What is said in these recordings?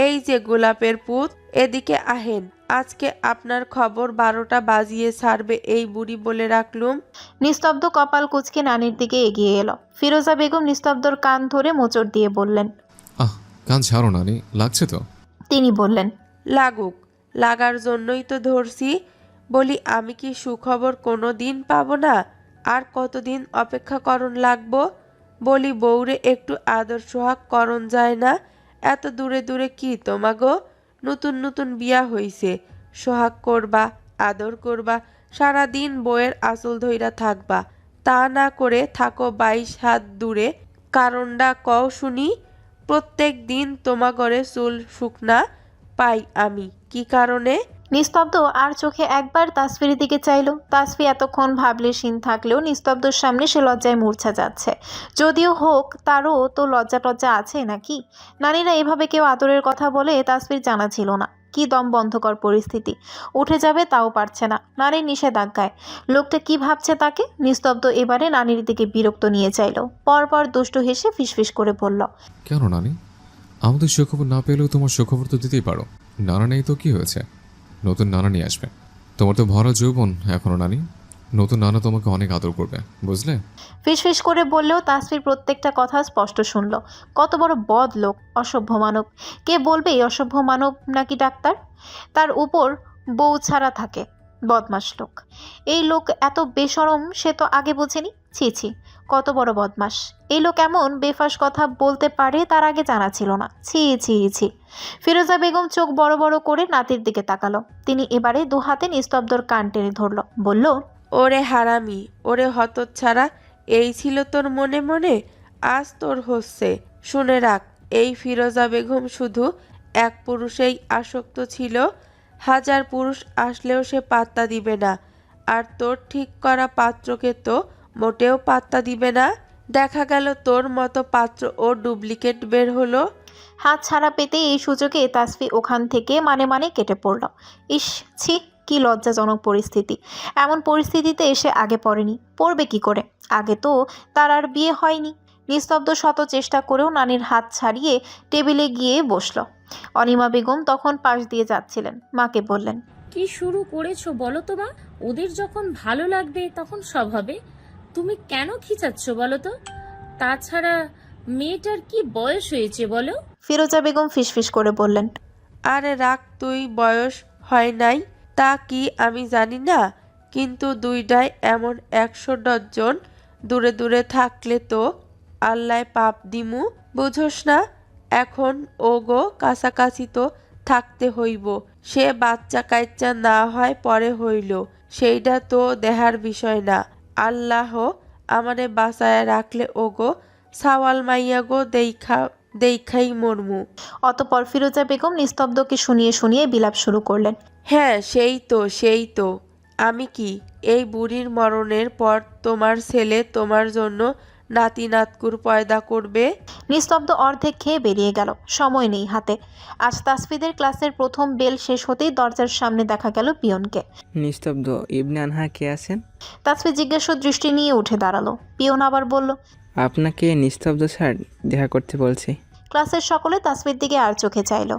এই যে গোলাপের পুত, এদিকে আহেন। আজকে আপনার খবর 12টা বাজিয়ে ছাড়বে এই বুড়ি বলে রাখলুম। নিস্তব্ধ কপাল কুঁচকে নানির দিকে এগিয়ে এলো। ফিরোজা বেগম নিস্তব্ধর কান ধরে মোচড় দিয়ে বললেন। আহ, কান ছাড়ো নানি, লাগছে তো? তিনি বললেন, লাগুক, লাগার জন্যই তো ধরছি। বলি আমি কি সুখবর কোনো দিন পাবো না? আর কতদিন অপেক্ষা করণ লাগবো? বলি বউরে একটু আদর সোহাগ করণ যায় না? এত দূরে দূরে কি তোমাগো? নতুন নতুন বিয়া হইছে, সোহাগ করবা, আদর করবা, সারাদিন বউয়ের আঁচল ধইরা থাকবা। তা না করে থাকো 22 হাত দূরে। কারণটা কও শুনি। প্রত্যেক দিন তোমাগরে চুল শুকনা পাই আমি, কি কারণে? নিস্তব্ধ আর চোখে একবার তাসফিরের দিকে চাইল। তাসফি এতক্ষণ ভাবলেশীন থাকলেও নিস্তব্ধর সামনে সে লজ্জায় মূর্ছা যাচ্ছে। যদিও হোক, তারও তো লজ্জা টজ্জা আছে নাকি? নারীরা এভাবে কেউ আদরের কথা বলে তাসফির জানা ছিল না। কি দম বন্ধকর পরিস্থিতি, উঠে যাবে তাও পারছে না। নারীর নিষেধাজ্ঞায় লোকটা কি ভাবছে তাকে? নিস্তব্ধ এবারে নারীর দিকে বিরক্ত নিয়ে চাইল। পরপর দুষ্টু হেসে ফিসফিস করে বলল, কেন নানি? আমাদের সুখবর না পেলেও তোমার সুখবর তো দিতেই পারো। নানা নেই তো কি হয়েছে? নতুন নানা নিয়ে আসবে। তোমার তো ভরা যৌবন এখনো নানি। নতুন নানা তোমাকে অনেক আদর করবে, বুঝলে? ফিসফিস করে বললেও তাসফির প্রত্যেকটা কথা স্পষ্ট শুনল। কত বড় বদ লোক, অসভ্য মানব। কে বলবে এই অসভ্য মানব নাকি ডাক্তার? তার উপর বউ ছাড়া থাকে। বদমাস লোক। এই লোক এত বেশরম সে তো আগে বোঝেনি। ছি ছি, কত বড় বদমাস। এই লোক এমন বেফাস কথা বলতে পারে তার আগে জানা ছিল না। ছি ছি ছি। ফিরোজা বেগম চোখ বড় বড় করে নাতির দিকে তাকালো। তিনি এবারে দু হাতে নিস্তব্ধর কান টেনে ধরল। বলল, ওরে হারামি, ওরে হতচ্ছাড়া, এই ছিল তোর মনে মনে? আজ তোর হচ্ছে। শুনে রাখ, এই ফিরোজা বেগম শুধু এক পুরুষেই আসক্ত ছিল। হাজার পুরুষ আসলেও সে পাত্তা দিবে না। আর তোর ঠিক করা পাত্রকে তো মোটেও পাত্তা দিবে না। দেখা গেল তোর মতো পাত্র ও ডুপ্লিকেট বের হলো। হাত ছাড়া পেতে এই সুযোগে তাসফি ওখান থেকে মানে মানে কেটে পড়ল। ইস, ছি, কি লজ্জাজনক পরিস্থিতি। এমন পরিস্থিতিতে এসে আগে পড়েনি, পড়বে কি করে? আগে তো তার আর বিয়ে হয়নি। নিস্তব্ধ শত চেষ্টা করেও নানির হাত ছাড়িয়ে টেবিলে গিয়ে বসল। অনিমা বেগম তখন পাশ দিয়ে যাচ্ছিলেন। মাকে বললেন, কি শুরু করেছো বলো তো মা? ওদের যখন ভালো লাগবে তখন সব হবে। তুমি কেন খিচাচ্ছ বলো তো? তাছাড়া মেয়েটার কি বয়স হয়েছে বলো? ফিরোজা বেগম ফিসফিস করে বললেন, আরে রাখ তুই, বয়স হয় নাই তা কি আমি জানি না? কিন্তু দুইটাই এমন 100 ডজন দূরে দূরে থাকলে তো আল্লাহ পাপ দিমু, বুঝোস না? এখন ও গো কাছাকাছি তো থাকতে হইব। সে বাচ্চা কাচ্চা না হয় পরে হইল, সেইটা তো দেহার বিষয় না। আল্লাহ আমারে বাঁচায় রাখলে ও গো সাওয়াল মাইয়া গো দেখাই মরমু। অতঃপর ফিরোজা বেগম নিস্তব্ধকে শুনিয়ে শুনিয়ে বিলাপ শুরু করলেন। হ্যাঁ, সেই তো সেই তো। আমি কি এই বুড়ির মরণের পর তোমার ছেলে তোমার জন্য নাতি নাতকুর পয়দা করবে? নিস্তব্ধ অর্ধেক খেয়ে বেরিয়ে গেল। সময় নেই হাতে। আজ তাসফিদের ক্লাসের প্রথম বেল শেষ হতেই দরজার সামনে দেখা গেল পিয়নকে। নিস্তব্ধ, ইবনে আনহা কে আছেন? তাসফি জিজ্ঞাসা দৃষ্টি নিয়ে উঠে দাঁড়ালো। পিয়ন আবার বলল, আপনাকে নিস্তব্ধ স্যার দেখা করতে বলছি। ক্লাসের সকলে তাসফির দিকে আর চোখে চাইল।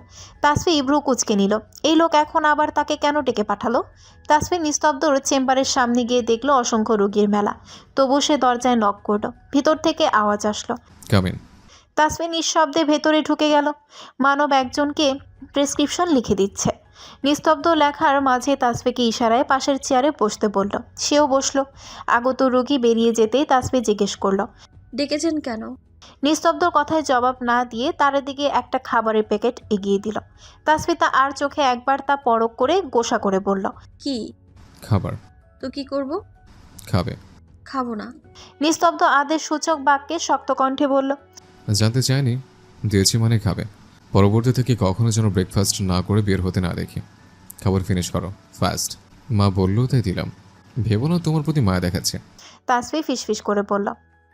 তাসফি ভ্রু কুঁচকে নিল। এই লোক এখন আবার তাকে কেন ডেকে পাঠালো? তাসফি নিস্তব্ধর চেম্বারের সামনে গিয়ে দেখলো অসংখ্য রোগীর মেলা। তবু সে দরজায় নক করলো। ভিতর থেকে আওয়াজ আসলো। Come in. তাসফি নিঃশব্দে ভেতরে ঢুকে গেল। মানব একজনকে প্রেসক্রিপশন লিখে দিচ্ছে। নিস্তব্ধ লেখার মাঝে তাসফিকে ইশারায় পাশের চেয়ারে বসতে বলল। সেও বসলো। আগত রোগী বেরিয়ে যেতেই তাসফি জিজ্ঞেস করলো, ডেকেছেন কেন? নিস্তব্ধ কথায় জবাব না দিয়ে তার দিকে একটা খাবারের প্যাকেট এগিয়ে দিল। তাসফি তা আর চোখে একবার তা পরখ করে গোসা করে বলল, কি? খাবার। তো কি করব? খাবে? খাবো না। নিস্তব্ধ আদেশ সূচক বাক্যে শক্ত কণ্ঠে বলল, জানতে চাইনি, দিয়েছি মানে খাবে। পরবর্তী থেকে কখনো যেন ব্রেকফাস্ট না করে বের হতে না দেখি। খাবার ফিনিশ করো ফাস্ট। মা বললো তাই দিলাম। ভেবো না তোমার প্রতি মায়া দেখাচ্ছে। তাসফি ফিসফিস করে বলল,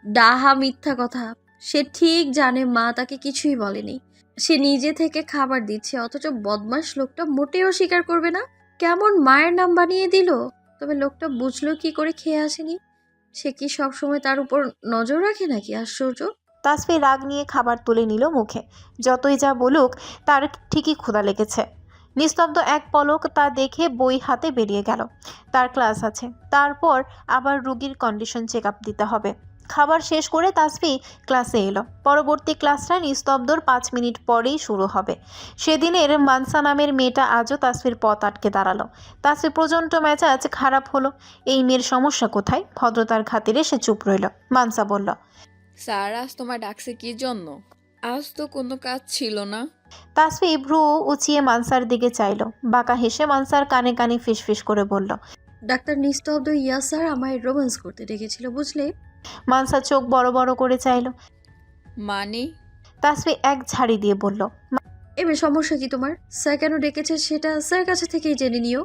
ডাহা মিথ্যা কথা। সে ঠিক জানে মা তাকে কিছুই বলেনি। সে নিজে থেকে খাবার দিচ্ছে, অথচ বদমাশ লোকটা মোটেও স্বীকার করবে না। কেমন মায়ের নাম বানিয়ে দিল। তবে লোকটা বুঝলো কি করে খেয়ে আসেনি? সে কি সব সময় তার উপর নজর রাখে নাকি? আশ্চর্য। তাসফি রাগ নিয়ে খাবার তুলে নিল মুখে। যতই যা বলুক তার ঠিকই ক্ষুধা লেগেছে। নিস্তব্ধ এক পলক তা দেখে বই হাতে বেরিয়ে গেল। তার ক্লাস আছে, তারপর আবার রুগীর কন্ডিশন চেক আপ দিতে হবে। খাবার শেষ করে তাসফি ক্লাসে এলো। পরবর্তী ক্লাসটা নিস্তব্ধর 5 মিনিট পরেই শুরু হবে। সেদিনের মানসা নামের মেয়েটা আজও তাসফির পথ আটকে দাঁড়ালো। তাসফি প্রচণ্ড মেজাজ খারাপ হলো। এই মেয়ের সমস্যা কোথায়? ভদ্রতার খাতিরে সে চুপ রইল। মানসা বলল, স্যার আজ তোমার ডাকছে কি জন্য? আজ তো কোনো কাজ ছিল না। তাসফি ভ্রু উঁচিয়ে মানসার দিকে চাইল। বাঁকা হেসে মানসার কানে কানে ফিসফিস করে বলল, ডাক্তার নিস্তব্ধ ইয়া স্যার আমায় রোম্যান্স করতে ডেকেছিল, বুঝলে? মানসা চোখ বড় বড় করে চাইল। মানে? তাসফি এক ঝাড়ি দিয়ে বলল, এবার সমস্যা কি তোমার? স্যার কেন ডেকেছে সেটা স্যার কাছে থেকেই জেনে নিও।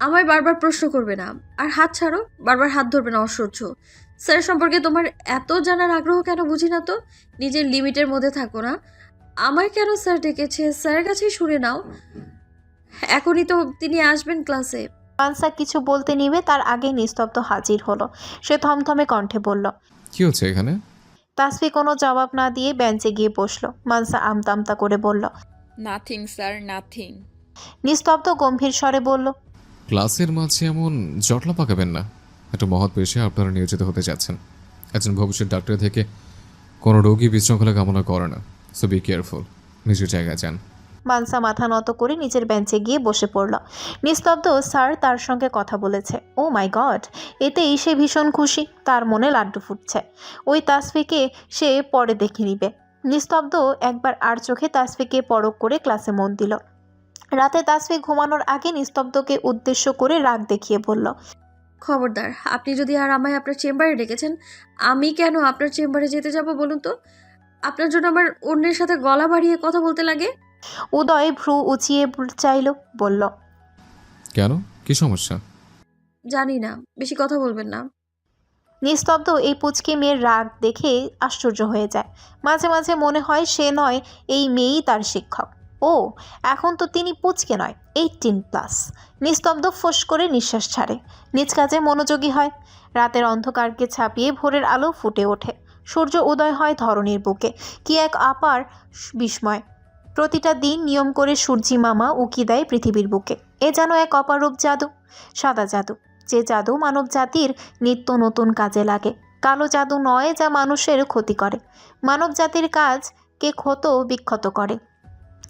আমায় বারবার প্রশ্ন করবে না, আর হাত ছাড়ো, বারবার হাত ধরবে না, অসহ্য। স্যার সম্পর্কে তোমার এত জানার আগ্রহ কেন বুঝি না তো। নিজের লিমিটের মধ্যে থাকো না। আমায় কেন স্যার ডেকেছে স্যারের কাছেই শুনে নাও। এখনই তো তিনি আসবেন ক্লাসে। মানসা কিছু বলতে নিবে তার আগে নিস্তব্ধ হাজির হলো। সে থমথমে কণ্ঠে বলল, কি হচ্ছে এখানে? তাসফি কোনো জবাব না দিয়ে বেঞ্চে গিয়ে বসলো। মানসা আমতা আমতা করে বলল, নাথিং স্যার, নাথিং। নিস্তব্ধ গম্ভীর স্বরে বলল, ক্লাসের মাঝে এমন জটলা পাকাবেন না। একটা মহৎ পেশায় আপনারা নিয়োজিত হতে যাচ্ছেন। একজন ভবিষ্যৎ ডাক্তার থেকে কোনো রোগী বিশৃঙ্খলা কামনা করে না। সো বি কেয়ারফুল, নিজের জায়গায় যান। মানসা মাথা নত করে নিজের বেঞ্চে গিয়ে বসে পড়ল। নিস্তব্ধ স্যার তার সঙ্গে কথা বলেছে। ও মাই গড, এতেই সে ভীষণ খুশি। তার মনে লাড্ডু ফুটছে। ওই তাসফিকে সে পরে দেখে নিবে। নিস্তব্ধ একবার আর চোখে তাসফিকে পরখ করে ক্লাসে মন দিল। রাতে তাসফি ঘুমানোর আগে নিস্তব্ধকে উদ্দেশ্য করে রাগ দেখিয়ে বলল, খবরদার, আপনি যদি আর আমায় আপনার চেম্বারে ডেকেছেন, আমি কেন আপনার চেম্বারে যেতে যাব বলুন তো? আপনার জন্য আমার অন্যের সাথে গলা বাড়িয়ে কথা বলতে লাগে। উদয় ভ্রু উঁচিয়ে চাইল, বলল, কেন, কি সমস্যা? জানি না, বেশি কথা বলবেন না। নিস্তব্ধ এই পুচকি মেয়ের রাগ দেখে আশ্চর্য হয়ে যায়। মাঝে মাঝে মনে হয় সে নয়, এই মেয়েই তার শিক্ষক। ও এখন তো তিনি পুচকে নয়, 18+। নিস্তব্ধ ফোঁস করে নিঃশ্বাস ছাড়ে। নিজ কাজে মনোযোগী হয়। রাতের অন্ধকারকে ছাপিয়ে ভোরের আলো ফুটে ওঠে। সূর্য উদয় হয় ধরণীর বুকে। কি এক আপার বিস্ময়! প্রতিটা দিন নিয়ম করে সূর্যি মামা উকি দেয় পৃথিবীর বুকে। এ যেন এক অপারূপ জাদু, সাদা জাদু, যে জাদু মানব জাতির নিত্য নতুন কাজে লাগে। কালো জাদু নয়, যা মানুষের ক্ষতি করে। মানব জাতির কাজকে ক্ষত বিক্ষত করে।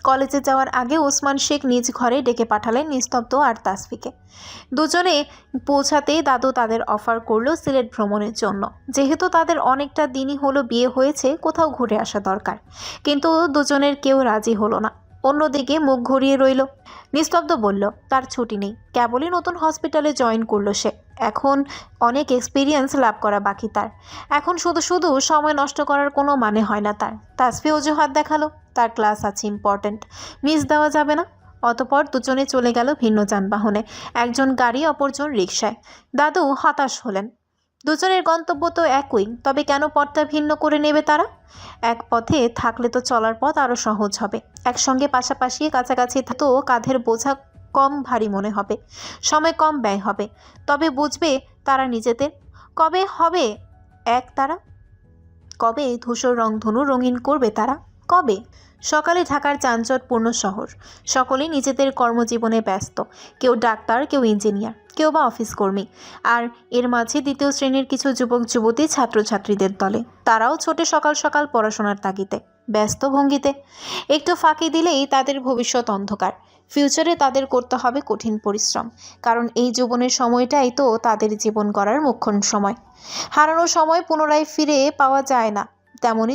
কলেজে যাওয়ার আগে ওসমান শেখ নিজ ঘরে ডেকে পাঠালেন নিস্তব্ধ আর তাসফিকে। দুজনে পৌঁছাতেই দাদু তাদের অফার করলো সিলেট ভ্রমণের জন্য। যেহেতু তাদের অনেকটা দিনই হলো বিয়ে হয়েছে, কোথাও ঘুরে আসা দরকার। কিন্তু দুজনের কেউ রাজি হলো না। অন্যদিকে মুখ ঘুরিয়ে রইল। নিস্তব্ধ বলল, তার ছুটি নেই, কেবলই নতুন হসপিটালে জয়েন করলো সে। এখন অনেক এক্সপিরিয়েন্স লাভ করা বাকি তার। এখন শুধু শুধু সময় নষ্ট করার কোনো মানে হয় না তার। তাসফি অজুহাত দেখালো, তার ক্লাস আছে, ইম্পর্ট্যান্ট, মিস দেওয়া যাবে না। অতপর দুজনে চলে গেল ভিন্ন যানবাহনে। একজন গাড়ি, অপরজন রিকশায়। দাদু হতাশ হলেন। দুজনের গন্তব্য তো একই, তবে কেন পথটা ভিন্ন করে নেবে তারা? এক পথে থাকলে তো চলার পথ আরও সহজ হবে। একসঙ্গে পাশাপাশি কাছাকাছি তো কাঁধের বোঝা কম ভারী মনে হবে, সময় কম ব্যয় হবে। তবে বুঝবে তারা নিজেদের। কবে হবে এক তারা? কবে ধূসর রংধনু রঙিন করবে তারা? কবে? সকালে ঢাকার যানজটপূর্ণ শহর। সকলেই নিজেদের কর্মজীবনে ব্যস্ত। কেউ ডাক্তার, কেউ ইঞ্জিনিয়ার, কেউ বা অফিস কর্মী। আর এর মাঝে দ্বিতীয় শ্রেণীর কিছু যুবক যুবতী ছাত্রছাত্রীদের দলে। তারাও ছোটে সকাল সকাল পড়াশোনার তাগিদে, ব্যস্ত ভঙ্গিতে। একটু ফাঁকি দিলেই তাদের ভবিষ্যৎ অন্ধকার। ফিউচারে তাদের করতে হবে কঠিন পরিশ্রম, কারণ এই যৌবনের সময়টাই তো তাদের জীবন গড়ার মোক্ষম সময়। হারানো সময় পুনরায় ফিরে পাওয়া যায় না, তেমনি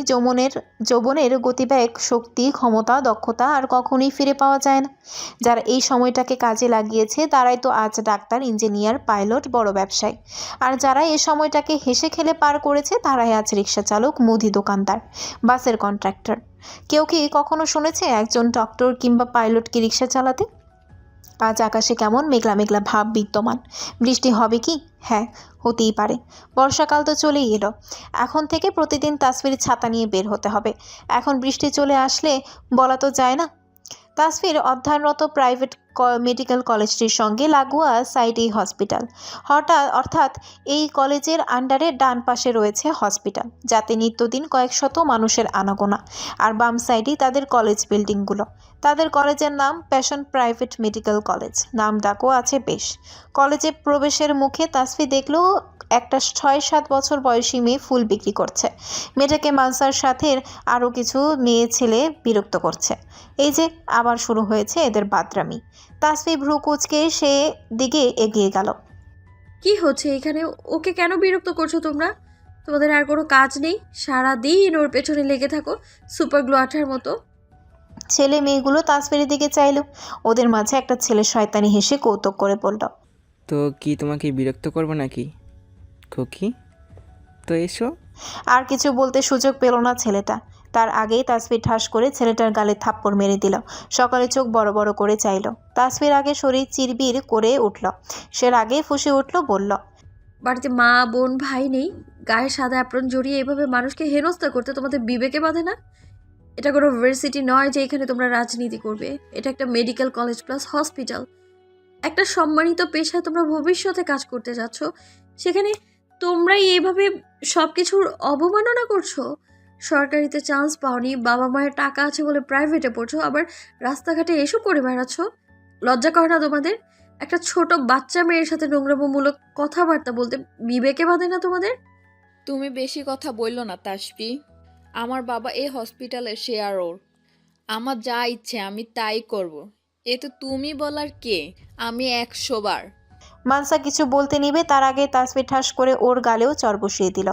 যৌবনের গতিবেগ, শক্তি, ক্ষমতা, দক্ষতা আর কখনোই ফিরে পাওয়া যায় না। যারা এই সময়টাকে কাজে লাগিয়েছে তারাই তো আজ ডাক্তার, ইঞ্জিনিয়ার, পাইলট, বড় ব্যবসায়ী। আর যারা এই সময়টাকে হেসে খেলে পার করেছে তারাই আজ রিক্সা চালক, মুদি দোকানদার, বাসের কন্ট্রাক্টর। কেউ কি কখনো শুনেছে একজন ডক্টর কিংবা পাইলটকে রিক্সা চালাতে? আজ আকাশে কেমন মেঘলা মেঘলা ভাব বিদ্যমান। বৃষ্টি হবে কি? হ্যাঁ, হতেই পারে। বর্ষাকাল তো চলেই এলো। এখন থেকে প্রতিদিন তাসফির ছাতা নিয়ে বের হতে হবে। এখন বৃষ্টি চলে আসলে বলা তো যায় না। তাসফির অধ্যয়নরত প্রাইভেট মেডিকেল কলেজটির সঙ্গে লাগোয়া সাইড এই হসপিটাল। অর্থাৎ এই কলেজের আন্ডারে ডান পাশে রয়েছে হসপিটাল, যাতে নিত্যদিন কয়েক শত মানুষের আনাগোনা। আর বাম সাইডেই তাদের কলেজ বিল্ডিংগুলো। তাদের কলেজের নাম প্যাশন প্রাইভেট মেডিকেল কলেজ, নাম ডাকও আছে বেশ। কলেজে প্রবেশের মুখে তাসফি দেখলো একটা 6-7 বছর বয়সী মেয়ে ফুল বিক্রি করছে। মেয়েটাকে মানসার সাথে আরও কিছু মেয়ে ছেলে বিরক্ত করছে। এই যে আবার শুরু হয়েছে এদের বাদরামি। তাসফি ভ্রু কুঁচকে সে দিকে এগিয়ে গেল। কি হচ্ছে এখানে? ওকে কেন বিরক্ত করছো তোমরা? তোমাদের আর কোনো কাজ নেই? সারাদিন ওর পেছনে লেগে থাকো সুপার গ্লু আঠার মতো। ছেলে মেয়েগুলো তাসফিরের দিকে চাইল। ওদের মাঝে একটা ছেলে শয়তানি হেসে কৌতুক করে বলল, তো কি তোমাকে বিরক্ত করবো নাকি খুকি? তো এসো। আর কিছু বলতে সুযোগ পেল না ছেলেটা। তার আগেই তাসফির ঠাস করে ছেলেটার গালে থাপ্পড় মেরে দিল। সকালে চোখ বড় বড় করে চাইল। তাসফির আগে শরীর চিরবির করে উঠল। সে রাগে ফুঁসে উঠল, বলল, বাড়িতে মা বোন ভাই নেই? গায়ে সাদা অ্যাপ্রন জড়িয়ে এভাবে মানুষকে হেনস্থা করতে তোমাদের বিবেকে বাঁধে না? এটা কোনো ইউনিভার্সিটি নয় যে এখানে তোমরা রাজনীতি করবে। এটা একটা মেডিকেল কলেজ প্লাস হসপিটাল। একটা সম্মানিত পেশায় তোমরা ভবিষ্যতে কাজ করতে যাচ্ছ, সেখানে তোমরাই এইভাবে সব কিছুর অবমাননা করছো। সরকারিতে চান্স পাওনি, বাবা মায়ের টাকা আছে বলে প্রাইভেটে পড়ছো, আবার রাস্তাঘাটে এসব করে বেড়াচ্ছ। লজ্জা করে না তোমাদের? একটা ছোট বাচ্চা মেয়ের সাথে নোংরামূলক কথাবার্তা বলতে বিবেকে বাঁধে না তোমাদের? তুমি বেশি কথা বললো না তাসফি। আমার বাবা এই হসপিটালের শেয়ারর। আমার যা ইচ্ছে আমি তাই করব। এতে তুমি বলার কে? আমি 100 বার। মানসা কিছু বলতে নিবে তার আগে তাসফির ঠাস করে ওর গালেও চর বসিয়ে দিল।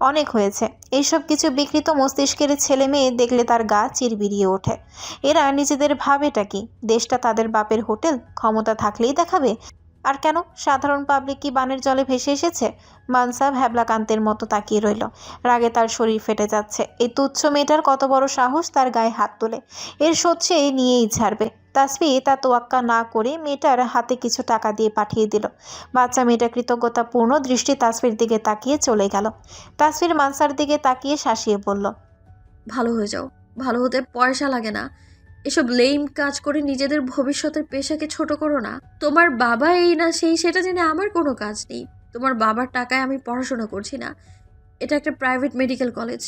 অনেক হয়েছে। এইসব কিছু বিকৃত মস্তিষ্কের ছেলে মেয়ে দেখলে তার গা চিরবিরিয়ে ওঠে। এরা নিজেদের ভাবেটা কি? দেশটা তাদের বাপের হোটেল? ক্ষমতা থাকলেই দেখাবে। আর কেন সাধারণ পাবলিক কি বানের জলে ভেসে এসেছে? মানসা ভ্যাবলাকান্তের মতো তাকিয়ে রইল। রাগে তার শরীর ফেটে যাচ্ছে। এই তুচ্ছ মেয়েটার কত বড় সাহস তার গায়ে হাত তোলে। এর সোচ্ছে নিয়েই ছাড়বে। তাসফি তা তোয়াক্কা না করে মেয়েটার হাতে কিছু টাকা দিয়ে পাঠিয়ে দিল। বাচ্চা মেয়েটা কৃতজ্ঞতাপূর্ণ দৃষ্টি তাসফির দিকে তাকিয়ে চলে গেল। তাসফির মানসার দিকে তাকিয়ে শাসিয়ে বলল, ভালো হয়ে যাও। ভালো হতে পয়সা লাগে না। এসব লেম কাজ করে নিজেদের ভবিষ্যতের পেশাকে ছোট করো না। তোমার বাবা এই না সেই সেটা জেনে আমার কোনো কাজ নেই। তোমার বাবার টাকায় আমি পড়াশোনা করছি না। এটা একটা প্রাইভেট মেডিকেল কলেজ।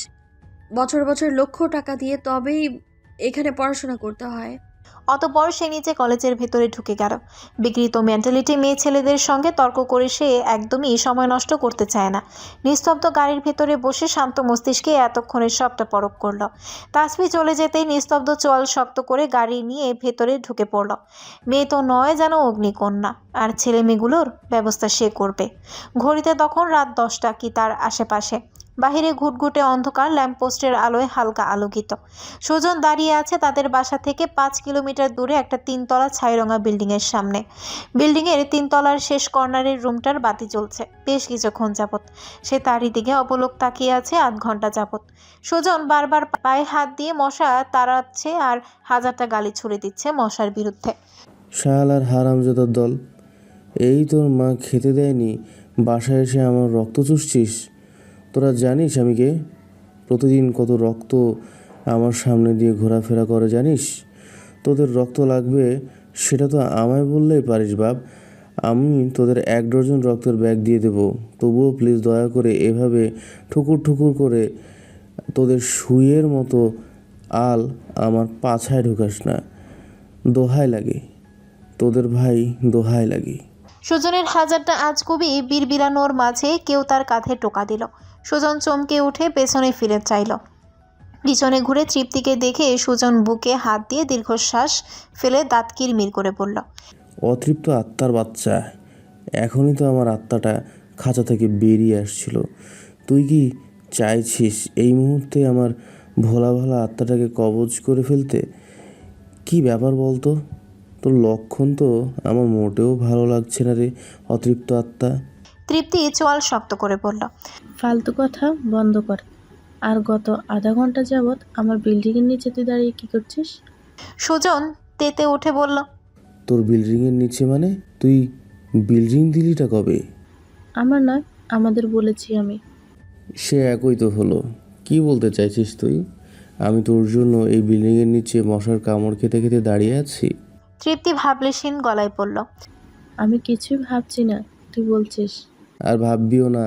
বছর বছর লক্ষ টাকা দিয়ে তবেই এখানে পড়াশোনা করতে হয়। অতঃপর সে নিচে কলেজের ভেতরে ঢুকে গেল। বিকৃত মেন্টালিটি মেয়ে ছেলেদের সঙ্গে তর্ক করে সে একদমই সময় নষ্ট করতে চায় না। নিস্তব্ধ গাড়ির ভেতরে বসে শান্ত মস্তিষ্কে এতক্ষণে সবটা পরখ করল। তাসফি চলে যেতেই নিস্তব্ধ চোয়াল শক্ত করে গাড়ি নিয়ে ভেতরে ঢুকে পড়ল। মেয়ে তো নয় যেন অগ্নিকন্যা। আর ছেলে মেয়েগুলোর ব্যবস্থা সে করবে। ঘড়িতে তখন রাত 10টা কি তার আশেপাশে। বাহিরে ঘুটঘুটে অন্ধকার, ল্যাম্পপোস্টের আলোয় হালকা আলোকিত। সুজন দাঁড়িয়ে আছে তাদের বাসা থেকে 5 কিলোমিটার দূরে একটা 3তলা ছাইরঙা বিল্ডিংয়ের সামনে। বিল্ডিংয়ের 3তলার শেষ কর্নারের রুমটার বাতি জ্বলছে বেশ কিছুক্ষণ যাবৎ। সে তারই দিকে অপলক তাকিয়ে আছে আধ ঘন্টা যাবৎ। সুজন বারবার পায়ে হাত দিয়ে মশা তাড়াচ্ছে আর হাজারটা গালি ছুড়ে দিচ্ছে মশার বিরুদ্ধে। শালার হারামজাদার দল, এই তোর মা খেতে দেয়নি, বাসায় এসে আমার রক্ত চুষছিস। তোরা জানিস আমি কে? প্রতিদিন কত রক্ত আমার সামনে দিয়ে ঘোরাফেরা করে জানিস? তোদের রক্ত লাগবে সেটা তো আমায় বললেই পারিস বাপ। আমি তোদের 1 ডজন রক্তের ব্যাগ দিয়ে দেবো। তবুও প্লিজ দয়া করে এভাবে ঠুকুর ঠুকুর করে তোদের সুইয়ের মতো আল আমার পাছায় ঢুকাস না। দোহাই লাগে তোদের ভাই, দোহাই লাগে। সুজনের হাজারটা আজগুবি বিড়বিড়ানোর মাঝে কেউ তার কাঁধে টোকা দিল। সুজন চমকে উঠে পেছনে ফিরে চাইল। পিছনে ঘুরে তৃপ্তিকে দেখে সুজন বুকে হাত দিয়ে দীর্ঘশ্বাস ফেলে দাঁত কিরমির করে বলল, অতৃপ্ত আত্মার বাচ্চা, এখনই তো আমার আত্মাটা খাঁচা থেকে বেরিয়ে আসছিল। তুই কি চাইছিস এই মুহূর্তে আমার ভোলা ভালা আত্মাটাকে কবজ করে ফেলতে? কি ব্যাপার বলতো? তোর লক্ষণ তো আমার মোটেও ভালো লাগছে না রে অতৃপ্ত আত্মা। তৃপ্তি চোয়াল শক্ত করে বলল, ফালতু কথা বন্ধ কর। আর গত আধা ঘন্টা যাবৎ আমার বিল্ডিংয়ের নিচে তুই দাঁড়িয়ে কি করছিস? সুজন তেতে উঠে বলল, তোর বিল্ডিংয়ের নিচে মানে? তুই বিল্ডিং দিলিটা কবে? আমার নয়, আমাদের বলেছি আমি। সে একই তো হলো। কি বলতে চাইছিস তুই? আমি তোর জন্য এই বিল্ডিংয়ের নিচে মশার কামড় খেতে খেতে দাঁড়িয়ে আছি? তৃপ্তি ভাবলেশীন গলায় বলল, আমি কিছুই ভাবছি না, তুই বলছিস। আর ভাববিও না।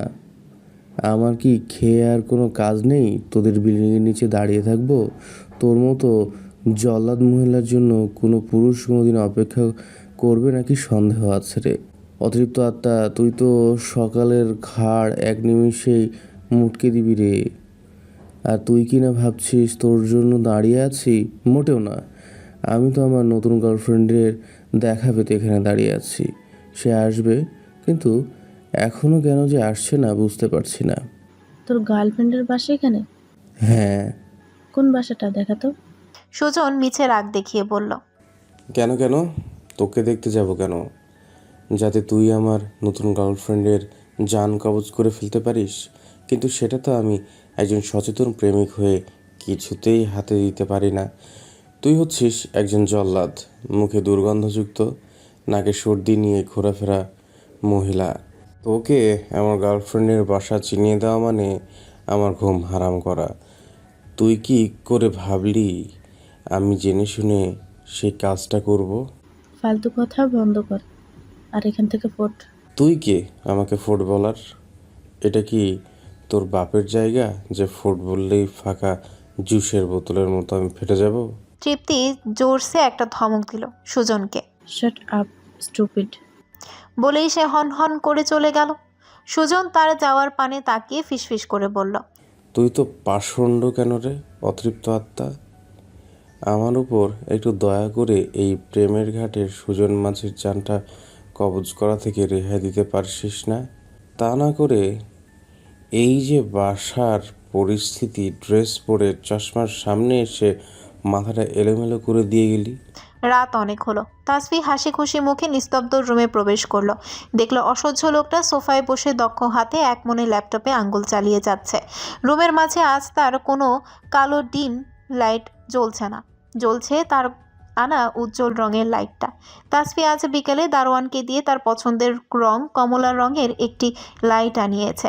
আমার কি খেয়ে আর কোনো কাজ নেই? তোদের বিল্ডিংয়ের নিচে দাঁড়িয়ে থাকবো? তোর মতো জল্লাদ মহিলার জন্য কোনো পুরুষ কোনোদিন অপেক্ষা করবে নাকি সন্দেহ আছে রে। অতৃপ্ত আত্মা, তুই তো সকালের খাড় এক নিমিষেই মুটকে দিবি রে। আর তুই কি না ভাবছিস তোর জন্য দাঁড়িয়ে আছি? মোটেও না। আমি তো আমার নতুন গার্লফ্রেন্ডের দেখা পেতে এখানে দাঁড়িয়ে আছি। সে আসবে, কিন্তু এখনও কেন যে আসছে না বুঝতে পারছি না। তোর গার্লফ্রেন্ডের বাসা এখানে? হ্যাঁ। কোন বাসাটা দেখাতো। সুজন মিছে রাগ দেখিয়ে বলল, কেন কেন? তোকে দেখতে যাব কেন? যাতে তুই আমার নতুন গার্লফ্রেন্ডের জান কবজ করে ফেলতে পারিস। কিন্তু সেটা তো আমি একজন সচেতন প্রেমিক হয়ে কিছুতেই হাতে দিতে পারি না। তুই হচ্ছিস একজন জল্লাদ, মুখে দুর্গন্ধযুক্ত, নাকে সর্দি নিয়ে ঘোরাফেরা মহিলা। তোকে আমার গার্লফ্রেন্ডের বাসা চিনিয়ে দেওয়া মানে আমার ঘুম হারাম করা। তুই কি করে ভাবলি আমি জেনে শুনে সেই কাজটা করব? ফালতু কথা বন্ধ কর আর এখান থেকে ফোট। তুই কে আমাকে ফোট বলার? এটা কি তোর বাপের জায়গা যে ফোট বললেই ফাঁকা জুসের বোতলের মতো আমি ফেটে যাব? তৃপ্তি জোরসে একটা ধমক দিল সুজনকে। Shut up stupid. বলেই সে হন হন করে চলে গেল। সুজন তার যাওয়ার পানে তাকিয়ে ফিসফিস করে বলল, তুই তো পাষণ্ড কেন রে অতৃপ্ত আত্মা? আমার উপর একটু দয়া করে এই প্রেমের ঘাটে সুজন মাঝির জানটা কবজ করা থেকে রেহাই দিতে পারছিস না? তা না করে এই যে বাসার পরিস্থিতি, ড্রেস পরে চশমার সামনে এসে মাথাটা এলোমেলো করে দিয়ে গেলি। রাত অনেক হলো। তাসফি হাসি খুশি মুখে নিস্তব্ধ রুমে প্রবেশ করলো। দেখলো অসহ্য লোকটা সোফায় বসে দক্ষ হাতে এক মনে ল্যাপটপে আঙ্গুল চালিয়ে যাচ্ছে। রুমের মাঝে আজ তার কোনো কালো ডিম লাইট জ্বলছে না, জ্বলছে তার আনা উজ্জ্বল রঙের লাইটটা। তাসফি আজ বিকেলে দারোয়ানকে দিয়ে তার পছন্দের রং কমলা রঙের একটি লাইট আনিয়েছে।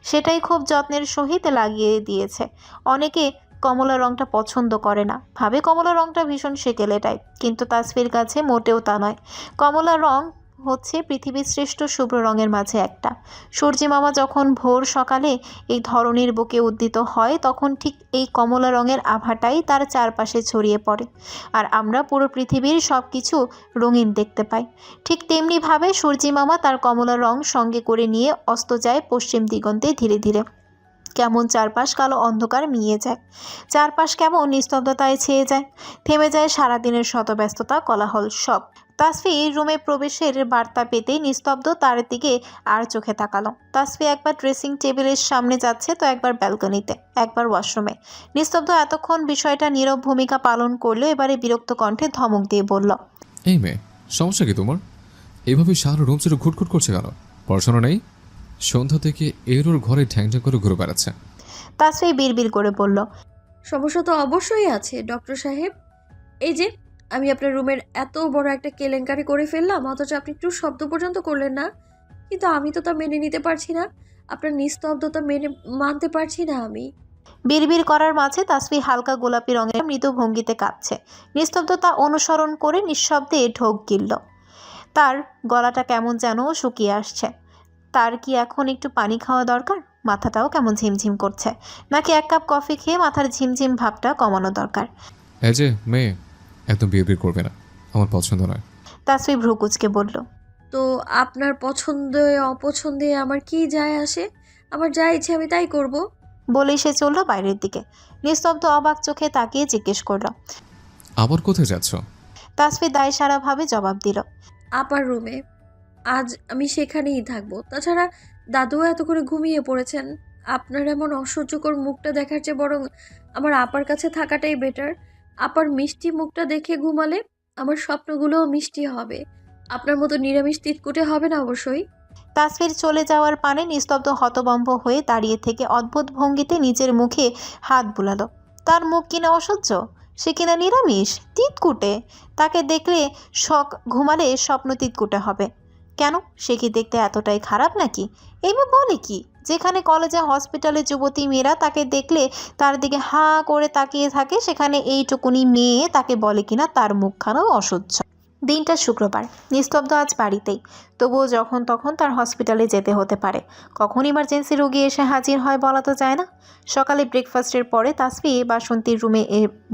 সেটাই খুব যত্নের সহিত লাগিয়ে দিয়েছে। অনেকে কমলা রঙটা পছন্দ করে না, ভাবে কমলা রঙটা ভীষণ সেকেলে টাইপ, কিন্তু তাসফির কাছে মোটেও তা নয়। কমলা রং হচ্ছে পৃথিবীর শ্রেষ্ঠ শুভ্র রঙের মাঝে একটা। সূর্যি মামা যখন ভোর সকালে এই ধরনীর বুকে উদ্দিত হয়, তখন ঠিক এই কমলা রঙের আভাটাই তার চারপাশে ছড়িয়ে পড়ে, আর আমরা পুরো পৃথিবীর সব কিছু রঙিন দেখতে পাই। ঠিক তেমনিভাবে সূর্যি মামা তার কমলা রং সঙ্গে করে নিয়ে অস্ত যায় পশ্চিম দিগন্তে ধীরে ধীরে। কেমন চারপাশ কালো অন্ধকার মিয়ে যায়, চারপাশ কেমন নিস্তব্ধতায় ছেয়ে যায়, থেমে যায় সারাদিনের শতব্যস্ততা কোলাহল সব। তাসফি রুমে প্রবেশের বার্তা পেতেই নিস্তব্ধ তার দিকে আর চোখে তাকালো। তাসফি একবার ড্রেসিং টেবিলের সামনে যাচ্ছে, তো একবার ব্যালকনিতে, একবার ওয়াশরুমে। নিস্তব্ধ এতক্ষণ বিষয়টা নীরব ভূমিকা পালন করলেও এবারে বিরক্ত কণ্ঠে ধমক দিয়ে বলল, এই মেয়ে, সমস্যা কি তোমার? এভাবে সারা রুম ছেড়ে ঘুটঘুট করছে কেন? পড়াশোনা নেই? সন্ধ্যা থেকে এর ওর ঘরে ঠ্যাং ঠ্যাং করে ঘুরে বেড়াচ্ছে। তাসফি বিড়বিড় করে বলল, সমস্যা তো অবশ্যই আছে ডক্টর সাহেব। এই যে আমি আপনার রুমের এত বড় একটা কেলেঙ্কারি করে ফেললাম, অথচ আপনি একটু শব্দ পর্যন্ত করলেন না। কিন্তু আমি তো তা মেনে নিতে পারছি না, আপনার নিস্তব্ধতা মানতে পারছি না আমি। বিড়বিড় করার মাঝে তাসফি হালকা গোলাপি রঙের মৃদু ভঙ্গিতে কাঁপছে। নিস্তব্ধতা অনুসরণ করে নিঃশব্দে ঢোক গিলল। তার গলাটা কেমন যেন শুকিয়ে আসছে। তার কি এখন একটু পানি খাওয়া দরকার? মাথাটাও কেমন ঝিমঝিম করছে, নাকি এক কাপ কফি খেয়ে মাথার ঝিমঝিম ভাবটা কমানো দরকার? এই যে মেয়ে, একদম বিয়ে করবে না, আমার পছন্দ নয়। তাসফি ভ্রুকুচকে বলল, তো আপনার পছন্দে অপছন্দে আমার কি যায় আসে? আমার যা ইচ্ছে আমি তাই করব। বলেই সে চলল বাইরের দিকে। নিস্তব্ধ অবাক চোখে তাকিয়ে জিজ্ঞেস করল, আবার কোথায় যাচ্ছ? তাসফি দায়সারাভাবে জবাব দিল, আপার রুমে। আজ আমি সেখানেই থাকবো। তাছাড়া দাদুও এত করে ঘুমিয়ে পড়েছেন। আপনার এমন অসহ্যকর মুখটা দেখার চেয়ে বরং আমার আপার কাছে থাকাটাই বেটার। আপার মিষ্টি মুখটা দেখে ঘুমালে আমার স্বপ্নগুলোও মিষ্টি হবে। আপনার মতো নিরামিষ তিতকুটে হবে না অবশ্যই। তাসফির চলে যাওয়ার পানে নিস্তব্ধ হতবম্ব হয়ে দাঁড়িয়ে থেকে অদ্ভুত ভঙ্গিতে নিজের মুখে হাত বুলালো। তার মুখ কিনা অসহ্য, সে কিনা নিরামিষ তিতকুটে। তাকে দেখলে শখ ঘুমালে স্বপ্ন তিতকুটে হবে কেন? সে কি দেখতে এতটাই খারাপ নাকি? এই মেয়ে বলে কি? যেখানে কলেজে হসপিটালে যুবতী মেয়েরা তাকে দেখলে তার দিকে হাঁ করে তাকিয়ে থাকে, সেখানে এইটুকুনি মেয়ে তাকে বলে কিনা তার মুখখানাও অসহ্য। দিনটা শুক্রবার, নিস্তব্ধ আজ বাড়িতেই। তবুও যখন তখন তার হসপিটালে যেতে হতে পারে, কখন ইমার্জেন্সি রোগী এসে হাজির হয় বলা তো যায় না। সকালে ব্রেকফাস্টের পরে তাসফি বাসন্তীর রুমে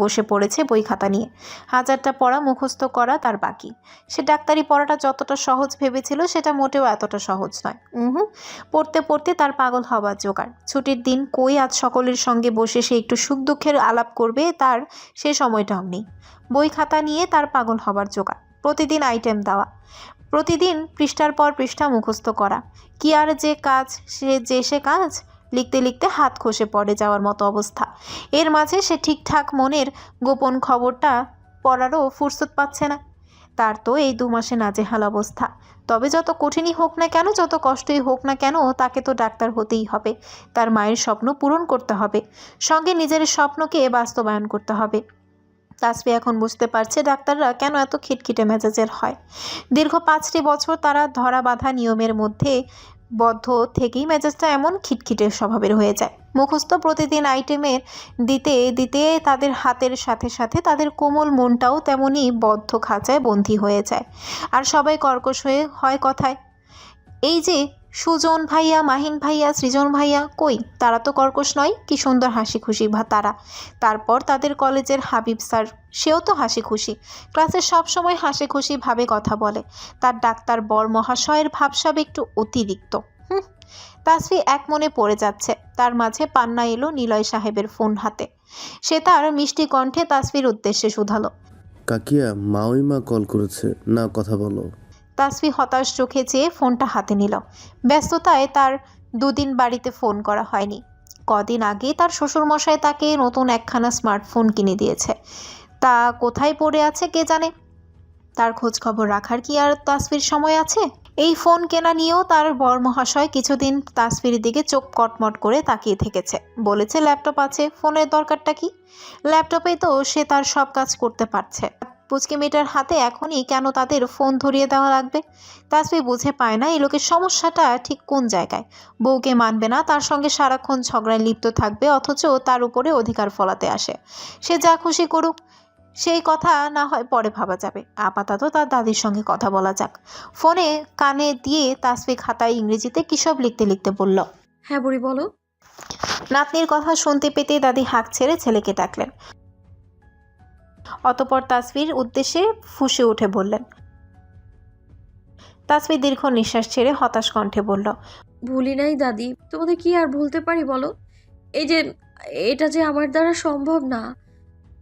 বসে পড়েছে বই খাতা নিয়ে। হাজারটা পড়া মুখস্থ করা তার বাকি। সে ডাক্তারি পড়াটা যতটা সহজ ভেবেছিল সেটা মোটেও এতটা সহজ নয়। পড়তে পড়তে তার পাগল হবার জোগাড়। ছুটির দিন কই আজ সকলের সঙ্গে বসে সে একটু সুখ দুঃখের আলাপ করবে, তার সে সময়টাও নেই। বই খাতা নিয়ে তার পাগল হবার জোগাড়। প্রতিদিন আইটেম দেওয়া, প্রতিদিন পৃষ্ঠার পর পৃষ্ঠা মুখস্থ করা। কি আর যে কাজ, সে কাজ লিখতে লিখতে হাত খসে পড়ে যাওয়ার মতো অবস্থা। এর মাঝে সে ঠিকঠাক মনের গোপন খবরটা পড়ারও ফুরসত পাচ্ছে না। তার তো এই 2 মাসে নাজেহাল অবস্থা। তবে যত কঠিনই হোক না কেন, যত কষ্টই হোক না কেন, তাকে তো ডাক্তার হতেই হবে। তার মায়ের স্বপ্ন পূরণ করতে হবে, সঙ্গে নিজের স্বপ্নকে বাস্তবায়ন করতে হবে। তাসফি এখন বুঝতে পারছে ডাক্তাররা কেন এত খিটখিটে মেজাজের হয়। দীর্ঘ 5টি বছর তারা ধরা বাঁধা নিয়মের মধ্যে বদ্ধ থেকেই মেজাজটা এমন খিটখিটে স্বভাবের হয়ে যায়। মুখস্থ প্রতিদিন আইটেমের দিতে দিতে তাদের হাতের সাথে সাথে তাদের কোমল মনটাও তেমনই বদ্ধ খাঁচায় বন্দী হয়ে যায়। আর সবাই কর্কশ হয়ে হয় কথায়। এই যে সুজন ভাইয়া, মাহিন ভাইয়া, সৃজন ভাইয়া, কই তারা তো কর্কশ নয়, কি সুন্দর হাসি খুশি তারা। তারপর তাদের কলেজের হাবিব স্যার, সেও তো হাসি খুশি, ক্লাসে সব সময় হাসি খুশি ভাবে কথা বলে। তার ডাক্তার বর মহাশয়ের ভাবসাব একটু অতিরিক্ত। তাসফি এক মনে পড়ে যাচ্ছে। তার মাঝে পান্না এলো নিলয় সাহেবের ফোন হাতে। সে তার মিষ্টি কণ্ঠে তাসফির উদ্দেশ্যে শুধালো, কাকিয়া মা কল করেছে, না কথা বলো। তাসফি হতাশ চোখে চেয়ে ফোনটা হাতে নিল। ব্যস্ততায় তার 2 দিন বাড়িতে ফোন করা হয়নি। কদিন আগে তার শ্বশুরমশাই তাকে নতুন একখানা স্মার্টফোন কিনে দিয়েছে। তা কোথায় পড়ে আছে কে জানে। তার খোঁজ খবর রাখার কি আর তাসফির সময় আছে? এই ফোন কেনা নিয়েও তার বর মহাশয় কিছুদিন তাসফির দিকে চোখ কটমট করে তাকিয়ে থেকেছে। বলেছে ল্যাপটপ আছে, ফোনের দরকারটা কি? ল্যাপটপেই তো সে তার সব কাজ করতে পারছে। পুচকে মেয়েটার হাতে এখনই কেন তাদের ফোন ধরিয়ে দেওয়া লাগবে? তাসফি বুঝে পায় না এই লোকের সমস্যাটা ঠিক কোন জায়গায়। বউকে মানবে না, তার সঙ্গে সারাক্ষণ ঝগড়ায় লিপ্ত থাকবে, অথচ তার উপরে অধিকার ফলাতে আসে। সে যা খুশি করুক, সেই কথা না হয় পরে ভাবা যাবে। আপাতত তার দাদির সঙ্গে কথা বলা যাক। ফোনে কানে দিয়ে তাসফি খাতায় ইংরেজিতে কী সব লিখতে লিখতে বলল। হ্যাঁ বুড়ি বলো। নাতনির কথা শুনতে পেতে দাদি হাঁক ছেড়ে ছেলেকে ডাকলেন। অতঃপর তাসফির উদ্দেশ্যে ফুঁসে উঠে বললেন। তাসফি দীর্ঘ নিঃশ্বাস ছেড়ে হতাশ কণ্ঠে বলল, ভুলি নাই দাদি, তোমাদের কি আর ভুলতে পারি বলো? এই যে এটা যে আমার দ্বারা সম্ভব না।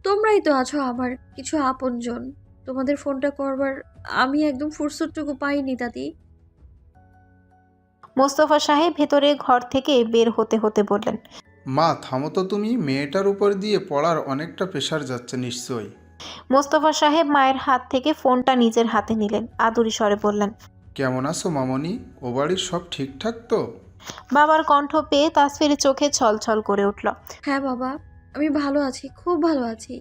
তোমরাই তো আছো আমার কিছু আপনজন। তোমাদের ফোনটা করবার আমি একদম ফুরসতটুকু পাইনি দাদি। মোস্তফা সাহেব ভেতরে ঘর থেকে বের হতে হতে বললেন, মা থামো তো, তুমি মেয়েটার উপর দিয়ে পড়ার অনেকটা প্রেশার যাচ্ছে নিশ্চয়ই। মোস্তফা সাহেব মায়ের হাত থেকে ফোনটা নিজের হাতে নিলেন, আদুরি স্বরে বললেন, কেমন আছো মামনি? ও বাড়ির সব ঠিকঠাক তো? বাবার কণ্ঠ পেয়ে তাসফির চোখে ছলছল করে উঠল। হ্যাঁ বাবা, আমি ভালো আছি, খুব ভালো আছি।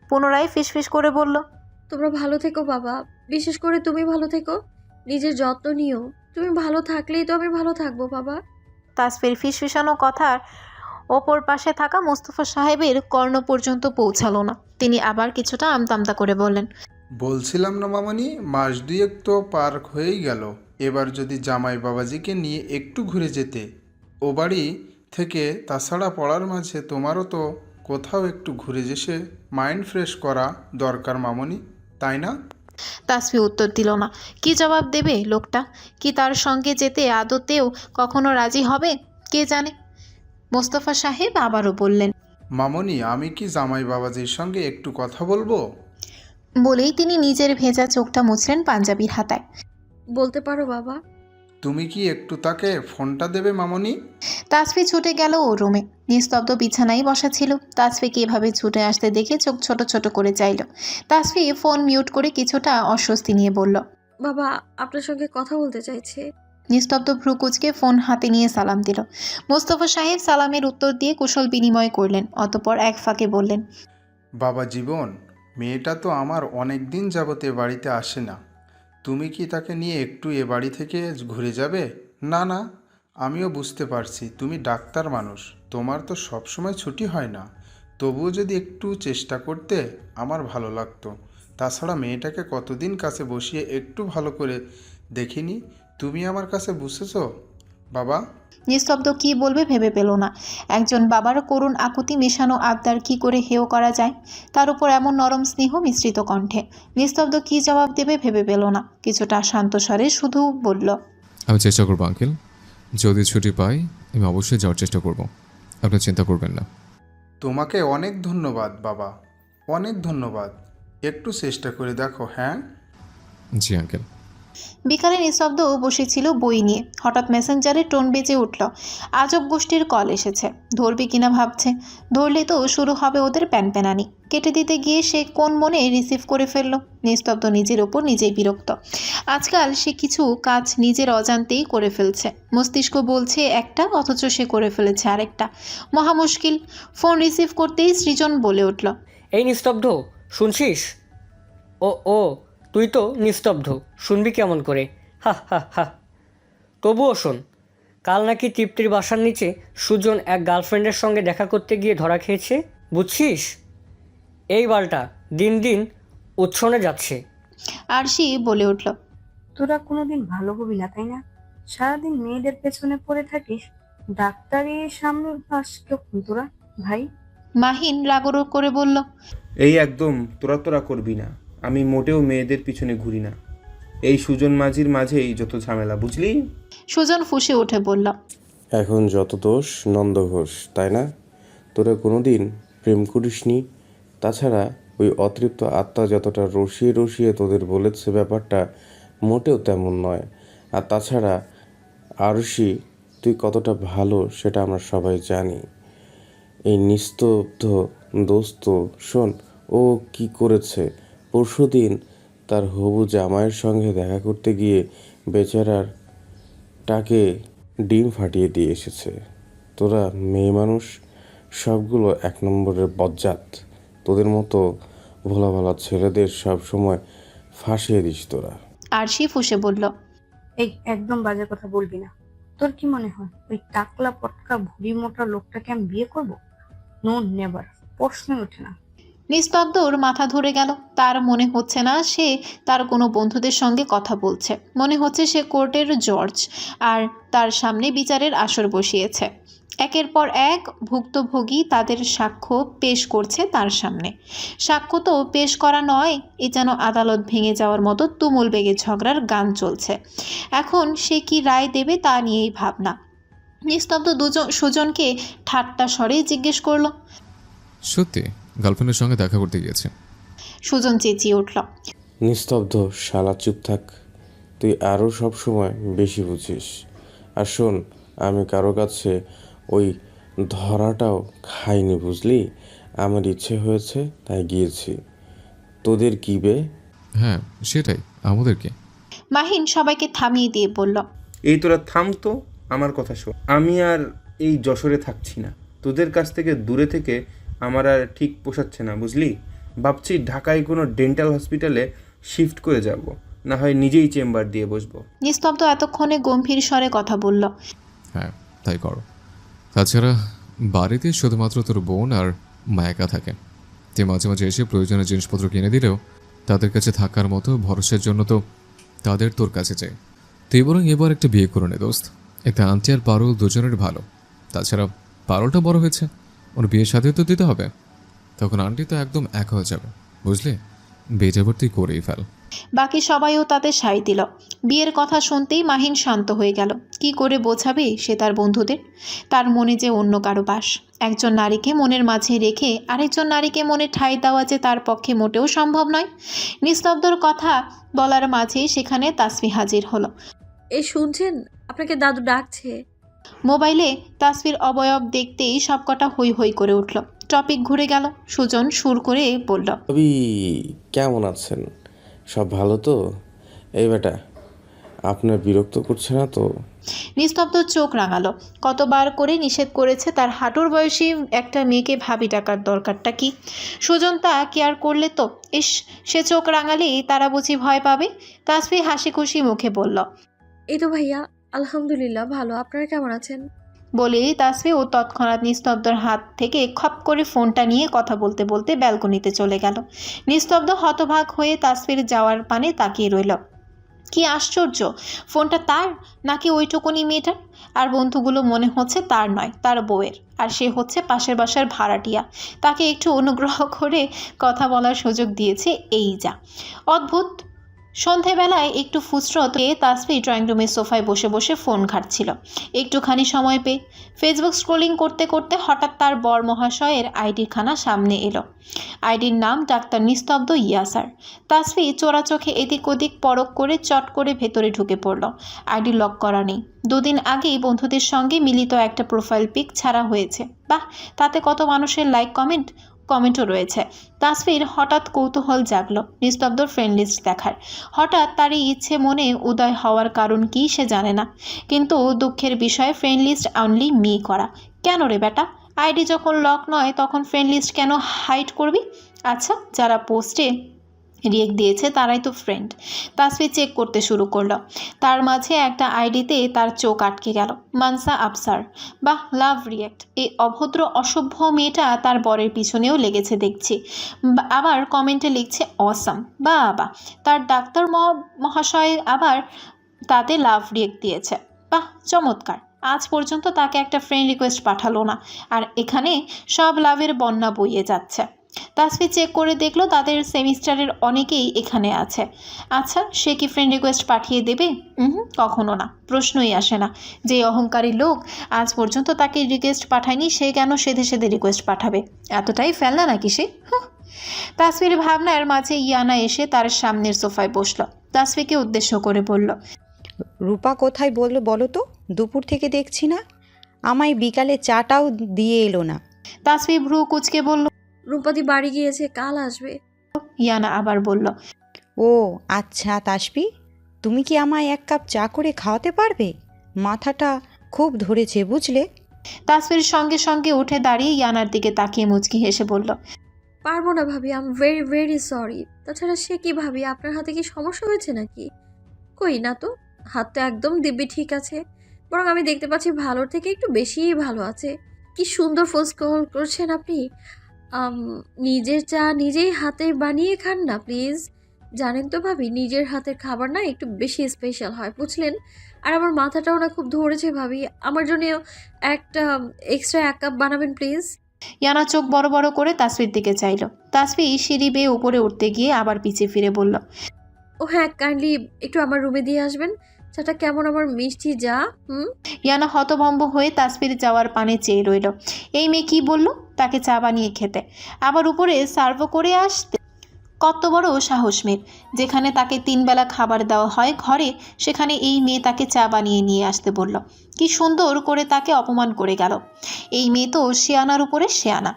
পুনরায় ফিসফিস করে বলল, তোমরা ভালো থেকো বাবা, বিশেষ করে তুমি ভালো থেকো, নিজের যত্ন নিও। তুমি ভালো থাকলেই তো আমি ভালো থাকবো বাবা। তাসফির ফিসফিসানো কথার ওপর পাশে থাকা মোস্তফা সাহেবের কর্ণ পর্যন্ত পৌঁছালো না। তিনি আবার কিছুটা আমতামতা করে বললেন, বলছিলাম না মামনি, মাস 2 তো পার হয়েই গেল। এবার যদি জামাই বাবাজিকে নিয়ে একটু ঘুরে যেতে ও বাড়ি থেকে। তাছাড়া পড়ার মাঝে তোমারও তো কোথাও একটু ঘুরে যেসে মাইন্ড ফ্রেশ করা দরকার মামনি, তাই না? তাসফি উত্তর দিল না। কি জবাব দেবে লোকটা? কি তার সঙ্গে যেতে আদতেও কখনো রাজি হবে কে জানে। মোস্তফা সাহেব আবারও বললেন, মামনি, আমি কি জামাই বাবাজির সঙ্গে একটু কথা বলবো? বলেই তিনি নিজের ভেজা চোখটা মুছলেন পাঞ্জাবির হাতায়। বলতে পারো বাবা। তুমি কি একটু তাকে ফোনটা দেবে মামনি? তাসফি ছুটে গেল ও রুমে। নিস্তব্ধ বিছানায় বসা ছিল। তাসফিকে এভাবে ছুটে আসতে দেখে চোখ ছোট ছোট করে চাইল। তাসফি ফোন মিউট করে কিছুটা অস্বস্তি নিয়ে বলল, বাবা আপনার সঙ্গে কথা বলতে চাইছে। নিস্তব্ধ ভ্রুকুচকে ফোন হাতে নিয়ে সালাম দিল। মোস্তফা সাহেব সালামের উত্তর দিয়ে কুশল বিনিময় করলেন। অতঃপর এক ফাঁকে বললেন, বাবা জীবন, মেয়েটা তো আমার অনেক দিন যাবত এ বাড়িতে আসে না। তুমি কি তাকে নিয়ে একটু এ বাড়ি থেকে ঘুরে যাবে? না না, আমিও বুঝতে পারছি তুমি ডাক্তার মানুষ, তোমার তো সব সময় ছুটি হয় না। তবুও যদি একটু চেষ্টা করতে আমার ভালো লাগতো। তাছাড়া মেয়েটাকে কতদিন কাছে বসিয়ে একটু ভালো করে দেখিনি। তুমি আমার কাছে বুঝেছো বাবা? নিস্তব্ধ কি বলবে ভেবে পেল না। একজন বাবার করুণ আকুতি মেশানো আবদার কি করে হেয় করা যায়, তার উপর এমন নরম স্নেহ মিশ্রিত কণ্ঠে। নিস্তব্ধ কি জবাব দেবে ভেবে পেল না। কিছুটা শান্ত স্বরে শুধু বলল, আমি চেষ্টা করবো আঙ্কেল, যদি ছুটি পাই আমি অবশ্যই যাওয়ার চেষ্টা করব। আপনি চিন্তা করবেন না। তোমাকে অনেক ধন্যবাদ বাবা, অনেক ধন্যবাদ। একটু চেষ্টা করে দেখো, হ্যাঁ? জি আঙ্কেল। বিকালে নিস্তব্ধ বসেছিল বই নিয়ে। হঠাৎ মেসেঞ্জারে টোন বেজে উঠল। আজব গোষ্ঠীর কল এসেছে। ধরবে কিনা ভাবছে। ধরলে তো শুরু হবে ওদের প্যানপ্যানানি। কেটে দিতে গিয়ে সে কোন মনে রিসিভ করে ফেলল। নিস্তব্ধ নিজের ওপর নিজেই বিরক্ত। আজকাল সে কিছু কাজ নিজের অজান্তেই করে ফেলছে। মস্তিষ্ক বলছে একটা, অথচ সে করে ফেলেছে আরেকটা। মহা মুশকিল। ফোন রিসিভ করতেই সৃজন বলে উঠল, এই নিস্তব্ধ, শুনছিস? ও ও তুই তো নিস্তব্ধ, শুনবি কেমন করে? হা হা হা। তবুও শোন, কাল নাকি তৃপ্তির বাসার নিচে সুজন এক গার্লফ্রেন্ডের সঙ্গে দেখা করতে গিয়ে ধরা খেয়েছে, বুঝছিস? এই বালটা দিন দিন উচ্ছনে যাচ্ছে। আরশি বলে উঠল, তোরা কোনোদিন ভালো হবি না, তাই না? সারাদিন মেয়েদের পেছনে পড়ে থাকিস। ডাক্তারের সামনে পাস কখন তোরা, ভাই? মাহিন রাগরোগ করে বলল, এই একদম তোরা তোরা করবি না। আমি মোটেও মেয়েদের পিছনে ঘুরি না। এই সুজন মাঝির মাঝেই যত ঝামেলা, বুঝলি? সুজন ফুঁসে উঠে বলল, এখন যত দোষ নন্দ ঘোষ, তাই না? তোরা কোনোদিন প্রেম করিসনি। তাছাড়া ওই অতৃপ্ত আত্মা যতটা রসিয়ে রসিয়ে তোদের বলেছে, ব্যাপারটা মোটেও তেমন নয়। আর তাছাড়া আরশি, তুই কতটা ভালো সেটা আমরা সবাই জানি। এই নিস্তব্ধ দোস্ত, শোন, ও কি করেছে। পরশুদিন তার হবু জামাইয়ের সঙ্গে দেখা করতে গিয়ে বেচারার টাকে ডিম ফাটিয়ে দিয়ে এসেছে। তোরা মেয়ে মানুষ, সবগুলো এক নম্বরের বজ্জাত। তোদের মতো ভোলা ভালা ছেলেদের সব সময় ফাঁসিয়ে দিস তোরা। আরশি ফুঁসে বলল, এই একদম বাজে কথা বলবি না। তোর কি মনে হয় ওই টাকলা পটকা ভুড়ি মোটা লোকটাকে আমি বিয়ে করব? নো নেভার, প্রশ্নই ওঠে না। নিস্তব্ধর মাথা ধরে গেল। তার মনে হচ্ছে না সে তার কোনো বন্ধুদের সঙ্গে কথা বলছে। মনে হচ্ছে সে কোর্টের জজ আর তার সামনে বিচারের আসর বসিয়েছে। একের পর এক ভুক্তভোগী তাদের সাক্ষ্য পেশ করছে তার সামনে। সাক্ষ্য তো পেশ করা নয়, এ যেন আদালত ভেঙে যাওয়ার মতো তুমুল বেগে ঝগড়ার গান চলছে। এখন সে কি রায় দেবে তা নিয়েই ভাবনা। নিস্তব্ধ সুজনকে ঠাট্টা স্বরে জিজ্ঞেস করলো, সত্যি গার্লফ্রেন্ডের সঙ্গে দেখা করতে গিয়েছে? সুজন চেঁচিয়ে উঠল, নিস্তব্ধ শালা, চুপ থাক। তুই আরও সব সময় বেশি বুঝিস। আর শোন, আমি কারো কাছে ওই ধরাটাও খাইনি, বুঝলি? আমার ইচ্ছে হয়েছে তাই গিয়েছি। তোদের কি বে? হ্যাঁ সেটাই, আমাদের কি? মাহিন সবাইকে থামিয়ে দিয়ে বলল, এই তোরা থাম তো, আমার কথা শোন। আমি আর এই যশোরে থাকছি না। তোদের কাছ থেকে দূরে থেকে আমার আর ঠিক পোষাচ্ছে না, বুঝলি? ভাবছি ঢাকায় কোনো ডেন্টাল হসপিটালে শিফট করে যাব, না হয় নিজেই চেম্বার দিয়ে বসবো। নিস্তব্ধ এতক্ষণে গম্ভীর স্বরে কথা বলল, হ্যাঁ তাই করো। তাছাড়া বাড়িতে শুধুমাত্র তোর বোন আর মা একা থাকে। তুই মাঝে মাঝে এসে প্রয়োজনীয় জিনিসপত্র কিনে দিলেও তাদের কাছে থাকার মতো ভরসার জন্য তো তাদের তোর কাছে চাই। তুই বরং এবার একটা বিয়ে করে নে দোস্ত। একটা আন্টি আর পারুল দুজনের ভালো। তাছাড়া পারুলটা বড় হয়েছে, ওর বিয়ের সাথে তো দিতে হবে। তখন আন্টি তো একদম এক হয়ে যাবে, বুঝলি? বিয়েটা এবার তুই করেই ফেল। বাকি সবাইও তাতে সায় দিল। বিয়ের কথা শুনতেই মাহিন শান্ত হয়ে গেল। কি করে বোঝাবে সে তার বন্ধুদের? তার মনে যে অন্য কারো বাস। একজন নারীকে মনের মাঝে রেখে আরেকজন নারীকে মনে ঠাঁই দেওয়া যে তার পক্ষে মোটেও সম্ভব নয়। নিস্তব্ধর কথা বলার মাঝেই সেখানে তাসফি হাজির হলো। এই শুনছেন, আপনাকে দাদু ডাকছে। মোবাইলে তাসফির অবয়ব দেখতেই সবকটা হৈ হৈ করে উঠল। টপিক ঘুরে গেল। সুজন সুর করে বলল, তবে কেমন আছেন? সব ভালো তো? এই বেটা, আপনার বিরক্ত করছে না তো? নিস্তব্ধ চোখ রাঙালো। কতবার করে নিষেধ করেছে তার হাঁটুর বয়সী একটা মেয়েকে ভাবি ডাকার দরকারটা কি? সুজন তা কেয়ার করলে তো? ইস, সে চোখ রাঙালেই তারা বুঝি ভয় পাবে। তাসফি হাসি খুশি মুখে বলল, এই তো ভাইয়া, আলহামদুলিল্লাহ ভালো। আপনারা কেমন আছেন? বলেই তাসফি ও তৎক্ষণাৎ নিস্তব্ধর হাত থেকে খপ করে ফোনটা নিয়ে কথা বলতে বলতে ব্যালকনিতে চলে গেল। নিস্তব্ধ হতবাক হয়ে তাসফির যাওয়ার পানে তাকিয়ে রইল। কি আশ্চর্য, ফোনটা তার নাকি ওইটুকুনি মেয়েটার? আর বন্ধুগুলো মনে হচ্ছে তার নয়, তার বউয়ের, আর সে হচ্ছে পাশের বাসার ভাড়াটিয়া। তাকে একটু অনুগ্রহ করে কথা বলার সুযোগ দিয়েছে, এই যা অদ্ভুত। সন্ধেবেলায় একটু ফুসরত পেয়ে তাসফি ড্রয়িং রুমের সোফায় বসে বসে ফোন ঘাঁটছিল। একটুখানি সময় পেয়ে ফেসবুক স্ক্রোলিং করতে করতে হঠাৎ তার বর মহাশয়ের আইডির খানা সামনে এলো। আইডির নাম ডাক্তার নিস্তব্ধ ইয়াসার। তাসফি চোরা চোখে এদিক ওদিক পরখ করে চট করে ভেতরে ঢুকে পড়ল। আইডি লক করা নেই। দুদিন আগেই বন্ধুদের সঙ্গে মিলিত একটা প্রোফাইল পিক ছাড়া হয়েছে। বাহ, তাতে কত মানুষের লাইক কমেন্টও রয়েছে। তাসফির হঠাৎ কৌতূহল জাগলো নিস্তব্ধর ফ্রেন্ড লিস্ট দেখার। হঠাৎ তারই ইচ্ছে মনে উদয় হওয়ার কারণ কি সে জানে না, কিন্তু দুঃখের বিষয়ে ফ্রেন্ড লিস্ট অনলি মি করা। কেন রে বেটা, আইডি যখন লক নয় তখন ফ্রেন্ড লিস্ট কেন হাইড করবি? আচ্ছা, যারা পোস্টে রিয়েক্ট দিয়েছে তারাই তো ফ্রেন্ড। তাসফি চেক করতে শুরু করলো। তার মাঝে একটা আইডিতে তার চোখ আটকে গেল। মানসা আফসার, বাহ, লাভ রিয়েক্ট। এই অভদ্র অসভ্য মেয়েটা তার বরের পিছনেও লেগেছে দেখছি। আবার কমেন্টে লিখছে অসাম। বাবা, তার ডাক্তার মহাশয় আবার তাতে লাভ রিয়েক্ট দিয়েছে। বাহ, চমৎকার। আজ পর্যন্ত তাকে একটা ফ্রেন্ড রিকোয়েস্ট পাঠালো না, আর এখানে সব লাভের বন্যা বইয়ে যাচ্ছে। তাসফি চেক করে দেখলো তাদের সেমিস্টারের অনেকেই এখানে আছে। আচ্ছা, সে কি ফ্রেন্ড রিকোয়েস্ট পাঠিয়ে দেবে? কখনো না, প্রশ্নই আসে না। যে অহংকারী লোক আজ পর্যন্ত তাকে রিকোয়েস্ট পাঠায়নি, সে কেন সেধে সেধে রিকোয়েস্ট পাঠাবে? এতটাই ফেলনা নাকি সে? তাসফির ভাবনার মাঝে ইয়ানা এসে তার সামনের সোফায় বসলো। তাসফিকে উদ্দেশ্য করে বলল, রূপা কোথায় বলো তো? দুপুর থেকে দেখছি না, আমায় বিকালে চাটাও দিয়ে এলো না। তাসফি ভ্রু কুচকে বলল, রূপাদি বাড়ি গিয়েছে, কাল আসবে। ইয়ানা আবার বলল, ও আচ্ছা তাসফি, তুমি কি আমায় এক কাপ চা করে খাওয়াতে পারবে? মাথাটা খুব ধরেছে বুঝলে। তাসফির সঙ্গে সঙ্গে উঠে দাঁড়িয়ে ইয়ানার দিকে তাকিয়ে মুচকি হেসে বলল, পারবো না ভাবি, I am very very sorry. তাছাড়া সে কি ভাবি, আপনার হাতে কি সমস্যা হয়েছে নাকি? কই না তো, হাত তো একদম দিব্যি ঠিক আছে। বরং আমি দেখতে পাচ্ছি ভালোর থেকে একটু বেশিই ভালো আছে। কি সুন্দর ফোন কল করছেন আপনি। নিজের চা নিজেই হাতে বানিয়ে খান না প্লিজ। জানেন তো ভাবি, নিজের হাতের খাবার না একটু বেশি স্পেশাল হয়, বুঝলেন? আর আমার মাথাটাও না খুব ধরেছে ভাবি, আমার জন্য একটা এক্সট্রা 1 কাপ বানাবেন প্লিজ। ইয়ানা চোখ বড় বড় করে তাসফির দিকে চাইল। তাসফি সিঁড়ি বেয়ে উপরে উঠতে গিয়ে আবার পিছিয়ে ফিরে বলল, ও হ্যাঁ, কাইন্ডলি একটু আমার রুমে দিয়ে আসবেন। চাটা কেমন আমার মিষ্টি যা? ইয়ানা হতভম্ব হয়ে তাসফির যাওয়ার পানে চেয়ে রইল। এই মেয়ে কি বলল তাকে চা বানিয়ে খেতে, আবার উপরে সার্ভ করে আসতে? কত বড় সাহস মেয়ের! যেখানে তাকে 3 বেলা খাবার দেওয়া হয় ঘরে, সেখানে এই মেয়ে তাকে চা বানিয়ে নিয়ে আসতে বলল। কি সুন্দর করে তাকে অপমান করে গেল। এই মেয়ে তো শেয়ানার উপরে শেয়ানা।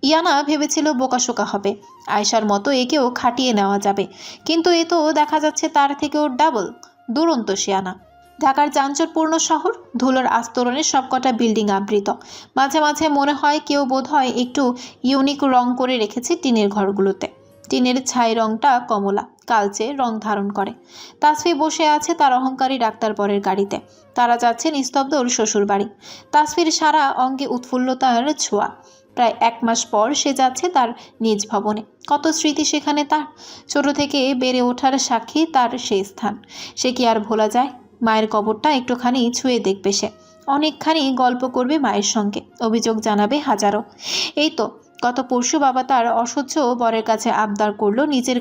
ইয়ানা ভেবেছিল বোকাশোকা হবে, আয়শার মতো একেও খাটিয়ে নেওয়া যাবে, কিন্তু এ তো দেখা যাচ্ছে তার থেকেও ডাবল দুরন্ত শেয়ানা। ঢাকার যানজটপূর্ণ শহর, ধুলোর আস্তরণে সবকটা বিল্ডিং আবৃত। মাঝে মাঝে মনে হয় কেউ বোধহয় একটু ইউনিক রং করে রেখেছে টিনের ঘরগুলোতে। টিনের ছাই রংটা কমলা কালচে রং ধারণ করে। তাসফি বসে আছে তার অহংকারী ডাক্তার বরের গাড়িতে। তারা যাচ্ছে নিস্তব্ধ ওর শ্বশুর বাড়ি। তাসফির সারা অঙ্গে উৎফুল্লতার ছোঁয়া। প্রায় 1 মাস পর সে যাচ্ছে তার নিজ ভবনে। কত স্মৃতি সেখানে তার, ছোট থেকে বেড়ে ওঠার সাক্ষী তার সেই স্থান। সে কি আর ভোলা যায়? মায়ের কবরটা একটুখানি ছুঁয়ে দেখবে সে, অনেকখানি গল্প করবে মায়ের সঙ্গে, অভিযোগ জানাবে হাজারো। এই তো গত পরশু বাবা তার অসহ্য বরের কাছে আবদার করলো নিজের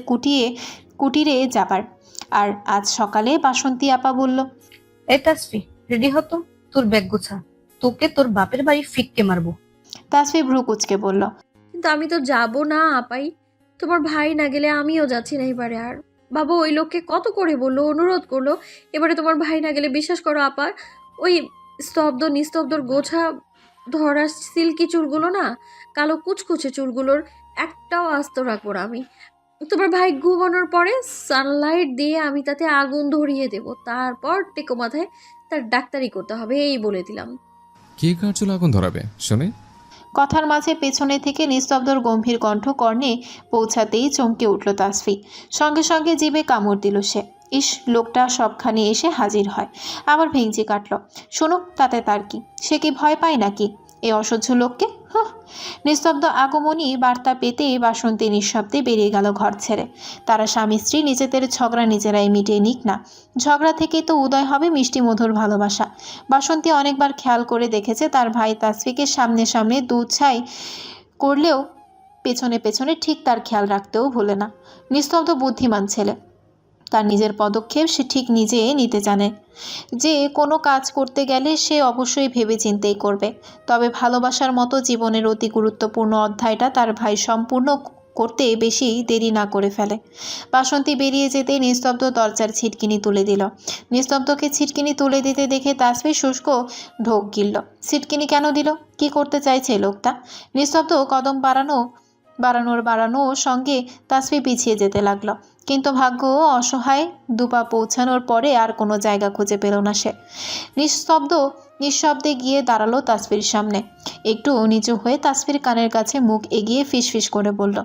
কুটিরে যাবার, আর আজ সকালে বাসন্তী আপা বলল, এই তাসফি, রেডি হতো, তোর ব্যাগ গোছা, তোকে তোর বাপের বাড়ি ফিক্কে মারবো। তাসফি ভ্রু কুচকে বলল, কিন্তু আমি তো যাব না আপাই, তোমার ভাই না গেলে আমিও যাচ্ছি না এবারে। আর বাবা ওই লোককে কত করে বললো, অনুরোধ করলো, এবারে তোমার ভাই না গেলে বিশ্বাস করো আপা, ওই নিস্তব্ধর গোছা ধরা সিল্কি চুলগুলো না, কালো কুচকুচে চুলগুলোর একটাও আস্ত রাখবো না আমি। তোমার ভাই ঘুমানোর পরে সানলাইট দিয়ে আমি তাতে আগুন ধরিয়ে দেব, তারপর টেকো মাথায় তার ডাক্তারি করতে হবে, এই বলে দিলাম। কে কার চুল আগুন ধরাবে শুনে? কথার মাঝে পেছনে থেকে নিস্তব্ধর গম্ভীর কণ্ঠ কর্ণে পৌঁছাতেই চমকে উঠল তাসফি। সঙ্গে সঙ্গে জিভে কামড় দিল সে। ইস, লোকটা সবখানে এসে হাজির হয়, আবার ভেঙচি কাটল। শুনুক, তাতে তার কি? সে কি ভয় পায় নাকি এই অসহ্য লোককে? নিস্তব্ধ আগমনী বার্তা পেতেই বাসন্তী নিঃশব্দে বেরিয়ে গেল ঘর ছেড়ে। তারা স্বামী স্ত্রী নিজেদের ঝগড়া নিজেরাই মিটিয়ে নিক না, ঝগড়া থেকেই তো উদয় হবে মিষ্টি মধুর ভালোবাসা। বাসন্তী অনেকবার খেয়াল করে দেখেছে তার ভাই তাসফিকে সামনে সামনে দুছাই করলেও পেছনে পেছনে ঠিক তার খেয়াল রাখতেও ভুলে না। নিস্তব্ধ বুদ্ধিমান ছেলে, তার নিজের পদক্ষেপ সে ঠিক নিজে নিতে জানে। যে কোনো কাজ করতে গেলে সে অবশ্যই ভেবে চিন্তেই করবে। তবে ভালোবাসার মতো জীবনের অতি গুরুত্বপূর্ণ অধ্যায়টা তার ভাই সম্পূর্ণ করতে বেশি দেরি না করে ফেলে। বাসন্তী বেরিয়ে যেতে নিস্তব্ধ দরজার ছিটকিনি তুলে দিল। নিস্তব্ধকে ছিটকিনি তুলে দিতে দেখে তাসফি শুষ্ক ঢোক গিলল। ছিটকিনি কেন দিল? কি করতে চাইছে লোকটা? নিস্তব্ধ কদম বাড়ানোর সঙ্গে তাসফি পিছিয়ে যেতে লাগলো। কিন্তু ভাগ্য অসহায়, দুপা পৌঁছানোর পরে আর কোনো জায়গা খুঁজে পেল না সে। নিঃশব্দে গিয়ে দাঁড়ালো তাসফির সামনে। একটু নিচু হয়ে তাসফির কানের কাছে মুখ এগিয়ে ফিসফিস করে বলল,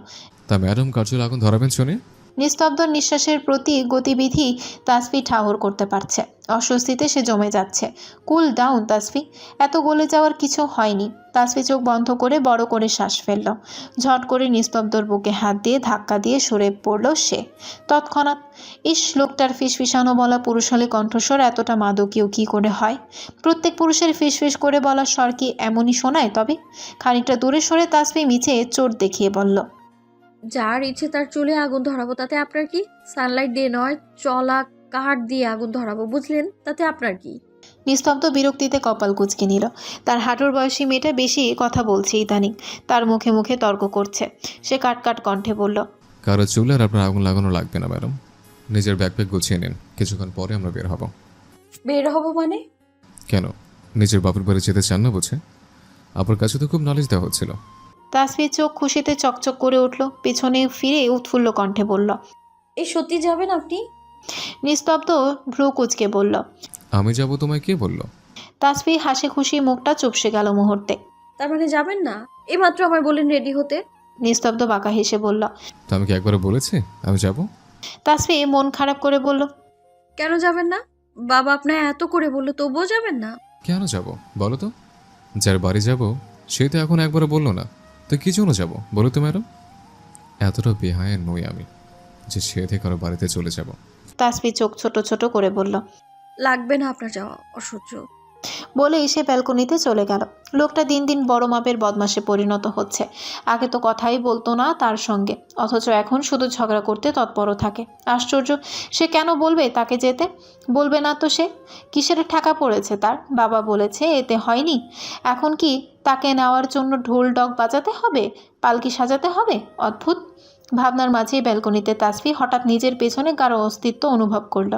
তা ম্যাডাম কার্যল আগুন ধরাবেন শুনে? নিস্তব্ধ নিঃশ্বাসের প্রতি গতিবিধি তাসফি ঠাহর করতে পারছে। অস্বস্তিতে সে জমে যাচ্ছে। কুল ডাউন তাসফি, এত গলে যাওয়ার কিছু হয়নি। তাসফি চোখ বন্ধ করে বড় করে শ্বাস ফেলল। ঝট করে নিস্তব্ধর বুকে হাত দিয়ে ধাক্কা দিয়ে সরে পড়ল সে। তৎক্ষণাৎ ইস, লোকটার ফিসফিসানো বলা পুরুষালী কণ্ঠস্বর এতটা মাদকীয় কী করে হয়? প্রত্যেক পুরুষের ফিসফিস করে বলা স্বর কি এমনই শোনায়? তবে খানিকটা দূরে সরে তাসফি মিছে চোট দেখিয়ে বলল, যার ইচ্ছে তার চুলে আগুন ধরাবো, তাতে আপনার কি? সানলাইট দিয়ে নয়, চলা কাঠ দিয়ে আগুন ধরাবো, বুঝলেন? তাতে আপনার কি? নিস্তব্ধ বিরক্তিতে কপাল কুঁচকে নিল। তার হাঁটুর বয়সী মেয়েটা বেশি কথা বলছে ইদানিং, তার মুখে মুখে তর্ক করছে। সে কাটকাট কণ্ঠে বলল, কারো চুলে আর আপনার আগুন লাগানো লাগবে না ম্যাডাম। নিজের ব্যাকপ্যাক গুছিয়ে নিন, কিছুক্ষণ পরে আমরা বের হব। বের হবো মানে? কেন, নিজের বাপের বাড়ি যেতে চান না বুঝে? আপনার কাছে তো খুব নলেজ দেওয়া হচ্ছিল। তাসফির চোখ খুশিতে চকচক করে উঠল। পেছনে ফিরে উৎফুল্ল কণ্ঠে বলল, এই সত্যি যাবেন আপনি? নিস্তব্ধ ভ্রু কুঁচকে বলল, আমি যাব? তোমায় কে বলল? তাসফি হাসি খুশি মুখটা চুপসে গেল মুহূর্তে। তার মানে যাবেন না? এইমাত্র আমায় বললেন রেডি হতে। নিস্তব্ধ বাঁকা হেসে বলল, তো আমি কি একবার বলেছি আমি যাব? তাসফি মন খারাপ করে বলল, কেন যাবেন না? বাবা আপনার এত করে বললো, তবুও যাবেন না? কেন যাব বলো তো? যার বাড়ি যাব সে তো এখন একবারও বললো না, তো কি জন্য যাব বলো তো ম্যাডাম? এতটা বেহায়া নই আমি যে সে থেকে কারো বাড়িতে চলে যাব। তাসফি চোখ ছোট ছোট করে বলল, লাগবে না আপনার যাওয়া, অসহ্য। বলে এসে ব্যালকনিতে চলে গেল। লোকটা দিন দিন বড় মাপের বদমাশে পরিণত হচ্ছে। আগে তো কথাই বলতো না তার সঙ্গে, অথচ এখন শুধু ঝগড়া করতে তৎপর থাকে। আশ্চর্য, সে কেন বলবে তাকে যেতে? বলবে না তো সে? কিসের ঠেকা পড়েছে তার? বাবা বলেছে এতে হয়নি, এখন কি তাকে নেওয়ার জন্য ঢোল ডগ বাজাতে হবে, পালকি সাজাতে হবে? অদ্ভুত ভাবনার মাঝে ব্যালকনিতে তাসফি হঠাৎ নিজের পেছনে কারো অস্তিত্ব অনুভব করল।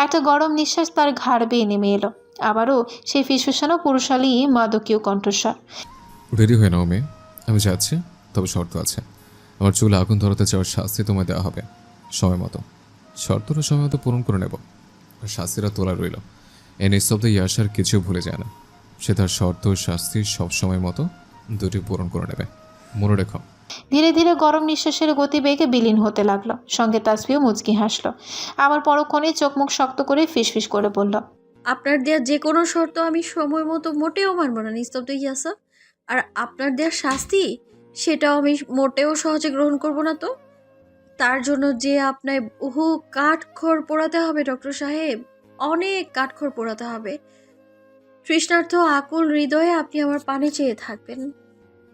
একটা গরম নিঃশ্বাস তার ঘাড় বেয়ে নেমে এলো। আবারও সেই ফিসফিসানো পুরুষালী মাদকীয় কণ্ঠস্বর, রেডি হয়ে নাও মেয়ে, আমি যাচ্ছি। তবে শর্ত আছে, আমার চুলে আগুন ধরাতে চাওয়ার শাস্তি তোমায় দেওয়া হবে সময় মতো। শর্তটা সময় মতো পূরণ করে নেব, আর শাস্তিটা তোলা রইল। এই নিস্তব্ধ ইয়াসার কিছু ভুলে যায় না, সে তার শর্ত ও শাস্তি সব সময় মতো দুটি পূরণ করে নেবে, মনে রেখো। ধীরে ধীরে গরম নিঃশ্বাসের গতিবেগে বিলীন হতে লাগলো। সঙ্গে তাসফিও মুচকি হাসলো। আবার পরক্ষণে চোখ মুখ শক্ত করে ফিসফিস করে বলল, আপনার দেওয়া যে কোনো শর্ত আমি সময় মতো মোটেও মানব না নিস্তব্ধ ইয়াসা। আর আপনার দেওয়ার শাস্তি, সেটাও আমি মোটেও সহজে গ্রহণ করব না। তো তার জন্য যে আপনার বহু কাঠখড় পোড়াতে হবে ডক্টর সাহেব, অনেক কাঠখড় পোড়াতে হবে। তৃষ্ণার্থ আকুল হৃদয়ে আপনি আমার পানি চেয়ে থাকবেন,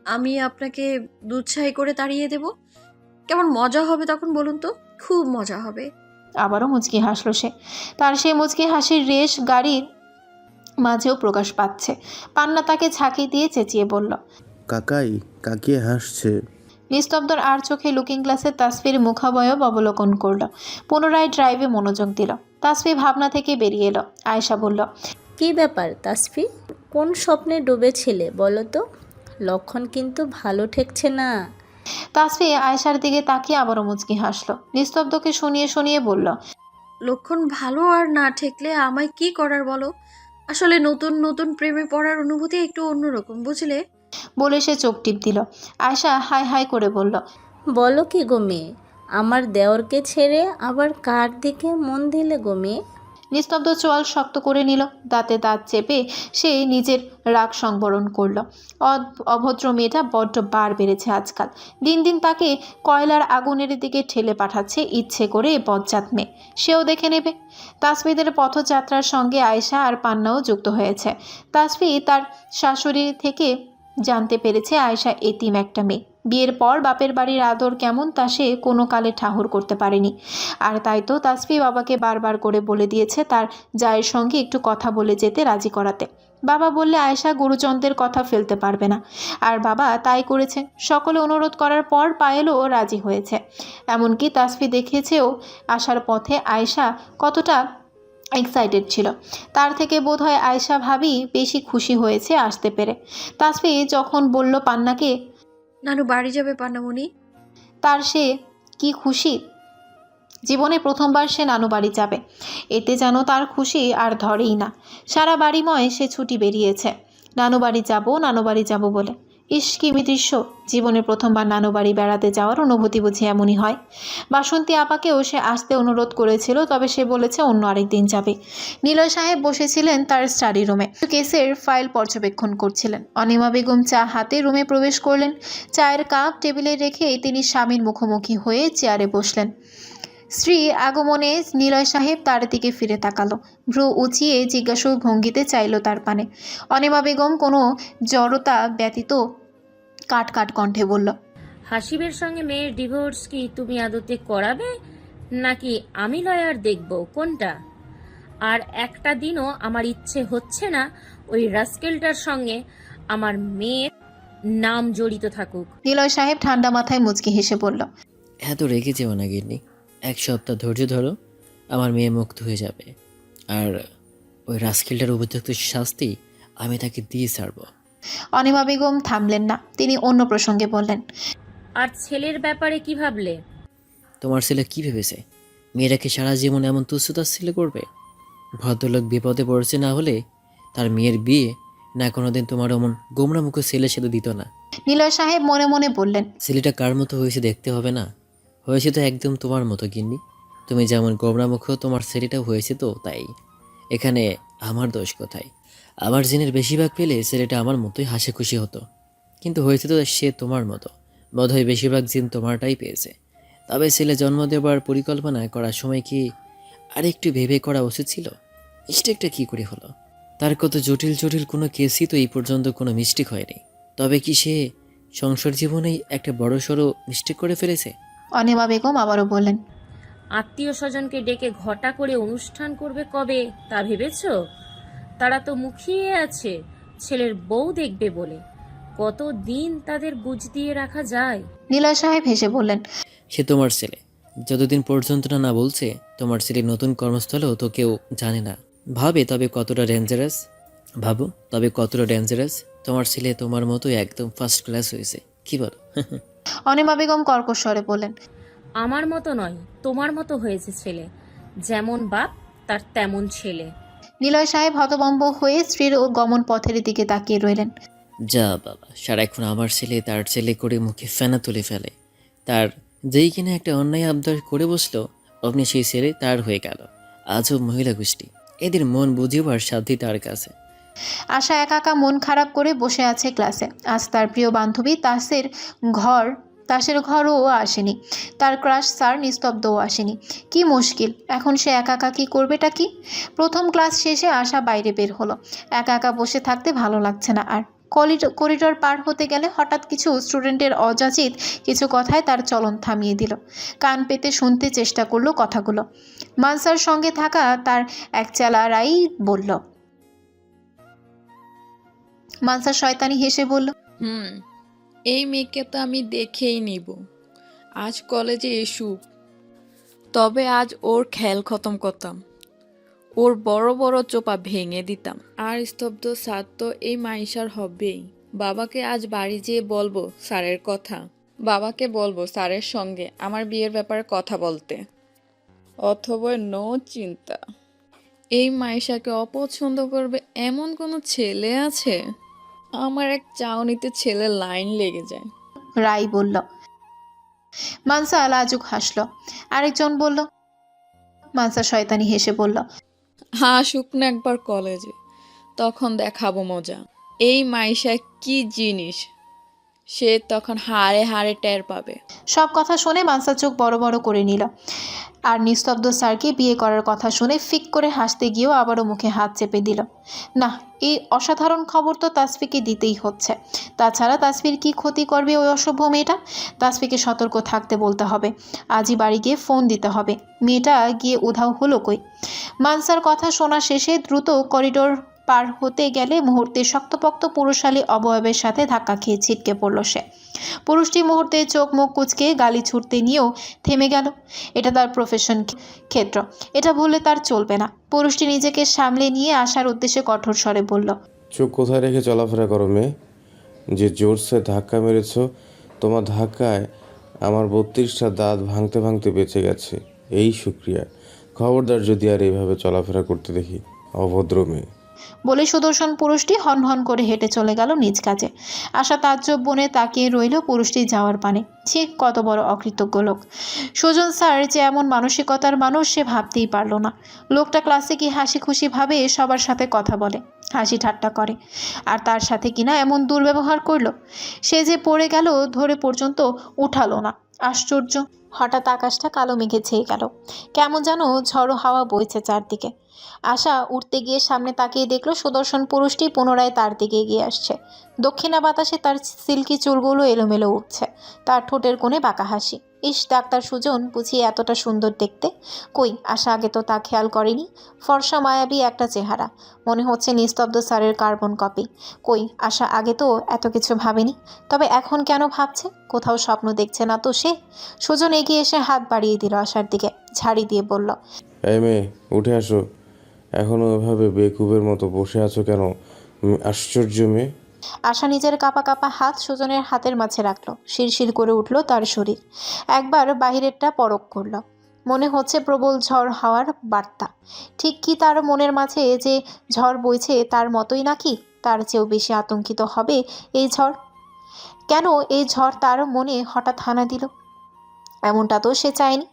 আমি আপনাকে দুধছাই করে তাড়িয়ে দেব। কেমন মজা হবে তখন বলুন তো? খুব মজা হবে। আবারও মুচকি হাসলো সে। তার সেই মুচকি হাসির রেশ গাড়ির মাঝেও প্রকাশ পাচ্ছে। পান্না তাকে ঝাঁকি দিয়ে চেঁচিয়ে বলল, কাকিয়ে হাসছে। নিস্তব্ধর আর চোখে লুকিং গ্লাসে তাসফির মুখাবয়ব অবলোকন করল। পুনরায় ড্রাইভে মনোযোগ দিল। তাসফি ভাবনা থেকে বেরিয়ে এলো। আয়েশা বলল, কি ব্যাপার তাসফি, কোন স্বপ্নে ডুবেছিলে বলো তো? লক্ষণ কিন্তু ভালো ঠেকছে না। তাসফি আয়েশার দিকে তাকিয়ে আবারও মুচকি হাসলো। নিস্তব্ধকে শুনিয়ে শুনিয়ে বলল, লক্ষণ ভালো আর না ঠেকলে আমায় কি করার বলো? আসলে নতুন নতুন প্রেমে পড়ার অনুভূতি একটু অন্যরকম, বুঝলে? বলে সে চোখ টিপ দিল। আয়েশা হাই হাই করে বলল, বলো কি গো মেয়ে, আমার দেওরকে ছেড়ে আবার কার দিকে মন দিলে গো মেয়ে? নিস্তব্ধ চোয়াল শক্ত করে নিল, দাঁতে দাঁত চেপে সে নিজের রাগ সংবরণ করল। অভদ্র মেয়েটা বড্ড বার বেড়েছে আজকাল। দিন দিন তাকে কয়লার আগুনের দিকে ঠেলে পাঠাচ্ছে ইচ্ছে করে বজ্জাত মেয়ে। সেও দেখে নেবে। তাসফিদের পথযাত্রার সঙ্গে আয়েশা আর পান্নাও যুক্ত হয়েছে। তাসফি তার শাশুড়ি থেকে জানতে পেরেছে আয়েশা এতিম একটা মেয়ে। বিয়ের পর বাপের বাড়ির আদর কেমন তা সে কোনো কালে ঠাহর করতে পারেনি। আর তাই তো তাসফি বাবাকে বারবার করে বলে দিয়েছে তার জায়ের সঙ্গে একটু কথা বলে যেতে রাজি করাতে। বাবা বললে আয়েশা গুরুচন্দ্রের কথা ফেলতে পারবে না, আর বাবা তাই করেছে। সকলে অনুরোধ করার পর পায়েলও রাজি হয়েছে। এমনকি তাসফি দেখেছেও আসার পথে আয়েশা কতটা এক্সাইটেড ছিল। তার থেকে বোধহয় আয়েশা ভাবি বেশি খুশি হয়েছে আসতে পেরে। তাসফি যখন বলল পান্নাকে নানু বাড়ি যাবে পান্নামণি, তার সে কি খুশি! জীবনে প্রথমবার সে নানু বাড়ি যাবে, এতে যেন তার খুশি আর ধরেই না। সারা বাড়িময় সে ছুটি বেরিয়েছে নানু বাড়ি যাব বলে। ইস কি দৃশ্য! জীবনে প্রথমবার নানু বাড়ি বেড়াতে যাওয়ার অনুভূতি বুঝি এমনই হয়। বাসন্তী আপাকেও সে আসতে অনুরোধ করেছিল, তবে সে বলেছে অন্য আরেকদিন যাবে। নিলয় সাহেব বসেছিলেন তার স্টাডি রুমে, কেসের ফাইল পর্যবেক্ষণ করছিলেন। অনিমা বেগম চা হাতে রুমে প্রবেশ করলেন। চায়ের কাপ টেবিলে রেখে তিনি স্বামীর মুখোমুখি হয়ে চেয়ারে বসলেন। স্ত্রী আগমনে নিলয় সাহেব তার দিকে ফিরে তাকালো, ভ্রু উঁচিয়ে জিজ্ঞাসু ভঙ্গিতে চাইল তার পানে। অনিমা বেগম কোনো জড়তা ব্যতীত কাট কাট কণ্ঠে বলল, হাসিবের সঙ্গে মেয়ের ডিভোর্স কি তুমি আদতে করাবে, নাকি আমি লয়ার দেখব, কোনটা? আর একটা দিনও আমার ইচ্ছে হচ্ছে না ওই রাস্কেলটার সঙ্গে আমার মেয়ের নাম জড়িত থাকুক। নিলয় সাহেব ঠান্ডা মাথায় মুচকি হেসে বলল, এত রেগে যেও না গিন্নি, 1 সপ্তাহ ধৈর্য ধরো, আমার মেয়ে মুক্ত হয়ে যাবে। আর ওই রাস্কেলটার উপযুক্ত শাস্তি আমি তাকে দিয়ে ছাড়ব। অনিমা বেগম থামলেন না, তিনি অন্য প্রসঙ্গে বললেন, আর ছেলের ব্যাপারে কি ভাবলে? তোমার ছেলে কি ভেবেছে মেয়েটাকে সারা জীবন এমন তুচ্ছতাচ্ছিল্য করবে? ভদ্রলোক বিপদে পড়ছে না হলে তার মেয়ের বিয়ে না কোনোদিন তোমার অমন গোমরা মুখে ছেলে সাথে দিত না। নিলয় সাহেব মনে মনে বললেন, ছেলেটা কার মতো হয়েছে দেখতে হবে না? হয়েছে তো একদম তোমার মতো গিন্নি। তুমি যেমন গোমরা মুখ, তোমার ছেলেটাও হয়েছে তো তাই। এখানে আমার দোষ কোথায়? আমার জিনের বেশিরভাগ পেলে ছেলেটা আমার মতোই হাসি খুশি হতো, কিন্তু হয়েছে তো সে তোমার মতো। বোধহয় বেশিরভাগ জিন তোমারটাই পেয়েছে। তবে ছেলে জন্ম দেবার পরিকল্পনা করার সময় কি আরেকটু ভেবে করা উচিত ছিল? মিস্টেকটা কি করে হলো? তার কত জটিল জটিল কোনো কেসই তো এই পর্যন্ত কোনো মিস্টেক হয়নি। তবে কি সে সংসার জীবনেই একটা বড় সড়ো মিস্টেক করে ফেলেছে? অনিমা বেগম আবারও বললেন, আত্মীয় স্বজনকে ডেকে ঘটা করে অনুষ্ঠান করবে কবে তা ভেবেছো? তারা তো মুখিয়ে আছে ছেলের বউ দেখবে বলে। কতদিন তাদের বুঝ দিয়ে রাখা যায়? নিলয় সাহেব হেসে বললেন, সে তোমার ছেলে, যতদিন পর্যন্ত না বলছে তোমার ছেলে নতুন কর্মস্থলেও তো কেউ জানে না। তবে কতটা ডেঞ্জারাস তোমার ছেলে তোমার মতো একদম ফার্স্ট ক্লাস হয়েছে, কি বল? অনিমা বেগম কর্কশ স্বরে বললেন, আমার মতো নয়, তোমার মতো হয়েছে ছেলে। যেমন বাপ তার তেমন ছেলে। নিলয় সাহেব হতভম্ব হয়ে স্ত্রীর ও গমন পথের দিকে তাকিয়ে রইলেন। যা বাবা, সারাক্ষণ আমার ছেলে তার ছেলে করে মুখে ফেনা তুলে ফেলে। তার যেই কিনা একটা অন্যায় আবদার করে বসলো, অমনি সেই ছেলে তার হয়ে গেল। আজও মহিলা গোষ্ঠী, এদের মন বুঝিবার সাধ্যই তার কাছে। আশা একা একা মন খারাপ করে বসে আছে ক্লাসে। আজ তার প্রিয় বান্ধবী তাসের ঘরও আসেনি, তার ক্রাশ স্যার নিস্তব্ধও আসেনি। কি মুশকিল! এখন সে একা একা কী করবেটা কি? প্রথম ক্লাস শেষে আশা বাইরে বের হলো। একা একা বসে থাকতে ভালো লাগছে না আর। করিডোর পার হতে গেলে হঠাৎ কিছু স্টুডেন্টের অযাচিত কিছু কথায় তার চলন থামিয়ে দিল। কান পেতে শুনতে চেষ্টা করলো কথাগুলো। মানসার সঙ্গে থাকা তার এক চেলারাই বলল। মানসা শয়তানি হেসে বলল, এই মেয়েকে তো আমি দেখেই নিব। আজ কলেজে এসুক, তবে আজ ওর খেল খতম করতাম, ওর বড় বড় চোপা ভেঙে দিতাম। আর স্তব্ধ স্যার তো এই মাইশার হবেই। বাবাকে আজ বাড়ি যেয়ে বলবো স্যারের কথা। বাবাকে বলবো স্যারের সঙ্গে আমার বিয়ের ব্যাপারে কথা বলতে। অথবা নো চিন্তা, এই মাইশাকে অপছন্দ করবে এমন কোনো ছেলে আছে? আমার এক চাউনিতে ছেলে লাইন লেগে যায়। রাই বলল, মানসা লাজুক হাসলো। আরেকজন বলল। মানসা শয়তানি হেসে বলল, আসুক না একবার কলেজে, তখন দেখাবো মজা। এই মাইশা কি জিনিস, সে তখন হাড়ে হাড়ে টের পাবে। সব কথা শুনে মানসা চোখ বড় বড় করে নিল। আর নিস্তব্ধ স্যারকে বিয়ে করার কথা শুনে ফিক করে হাসতে গিয়েও আবারও মুখে হাত চেপে দিল। না, এই অসাধারণ খবর তো তাসফিকে দিতেই হচ্ছে। তাছাড়া তাসফির কি ক্ষতি করবে ওই অসভ্য মেয়েটা? তাসফিকে সতর্ক থাকতে বলতে হবে। আজই বাড়ি গিয়ে ফোন দিতে হবে। মেয়েটা গিয়ে উধাও হলো কই? মানসার কথা শোনা শেষে দ্রুত করিডোর পার হতে গেলে মুহূর্তে শক্তপোক্ত পুরুষালী অবয়বের সাথে ধাক্কা খেয়ে ছিটকে পড়ল সে। পুরুষটি মুহূর্তে চোখ মুখ কুঁচকে গালি ছুটতে নিয়েও থেমে গেল। এটা তার প্রফেশন ক্ষেত্র, এটা ভুলে তার চলবে না। পুরুষটি নিজেকে সামলে নিয়ে আসার উদ্দেশ্যে কঠোর স্বরে বলল, চোখ কোথায় রেখে চলাফেরা করো মেয়ে? যে জোরসে ধাক্কা মেরেছ, তোমার ধাক্কায় আমার 32টা দাঁত ভাঙতে ভাঙতে বেঁচে গেছে, এই শুক্রিয়া। খবরদার যদি আর এইভাবে চলাফেরা করতে দেখি, অভদ্র মেয়ে। বলে সুদর্শন পুরুষটি হনহন করে হেঁটে চলে গেল নিজ কাজে। আশা তাজ্জব বনে তাকিয়ে রইল পুরুষটি যাওয়ার পানে। ছি, কত বড় অকৃতজ্ঞ লোক। সুজন স্যার যে এমন মানসিকতার মানুষ সে ভাবতেই পারল না। লোকটা ক্লাসে কি হাসি খুশি ভাবে সবার সাথে কথা বলে, হাসি ঠাট্টা করে, আর তার সাথে কিনা এমন দুর্ব্যবহার করলো। সে যে পড়ে গেল ধরে পর্যন্ত উঠালো না। আশ্চর্য! হঠাৎ আকাশটা কালো মেঘে ছেয়ে গেল। কেমন যেন ঝড়ো হাওয়া বইছে চারদিকে। আশা উঠতে গিয়ে সামনে তাকিয়ে দেখলো সুদর্শন পুরুষটি পুনরায় তার দিকে এগিয়ে আসছে। দক্ষিণা বাতাসে তার সিল্কি চুলগুলো এলোমেলো উঠছে। তার ঠোঁটের কোণে বাঁকা হাসি। ইস, ডাক্তার সুজন বুঝি এতটা সুন্দর দেখতে? কই, আশা আগে তো তা খেয়াল করেনি। ফর্সা মায়াবী একটা চেহারা, মনে হচ্ছে নিস্তব্ধ স্যারের কার্বন কপি। কই, আশা আগে তো এত কিছু ভাবেনি। তবে এখন কেন ভাবছে? কোথাও স্বপ্ন দেখছে না তো সে? সুজন এগিয়ে এসে হাত বাড়িয়ে দিল আশার দিকে, ঝাড়ি দিয়ে বলল, এই মেয়ে, উঠে আসো। এখনো এভাবে বেকুবের মতো বসে আছো কেন? আশ্চর্য মেয়ে। আশা নিজের কাঁপা কাঁপা হাত সুজনের হাতের মাঝে রাখলো। শিরশির করে উঠল তার শরীর। একবার বাহিরেরটা পরখ করল। মনে হচ্ছে প্রবল ঝড় হাওয়ার বার্তা। ঠিক কি তার মনের মাঝে যে ঝড় বইছে তার মতোই নাকি? তার চেয়েও বেশি আতঙ্কিত হবে এই ঝড়। কেন এই ঝড় তার মনে হঠাৎ হানা দিল? এমনটা তো সে চায়নি।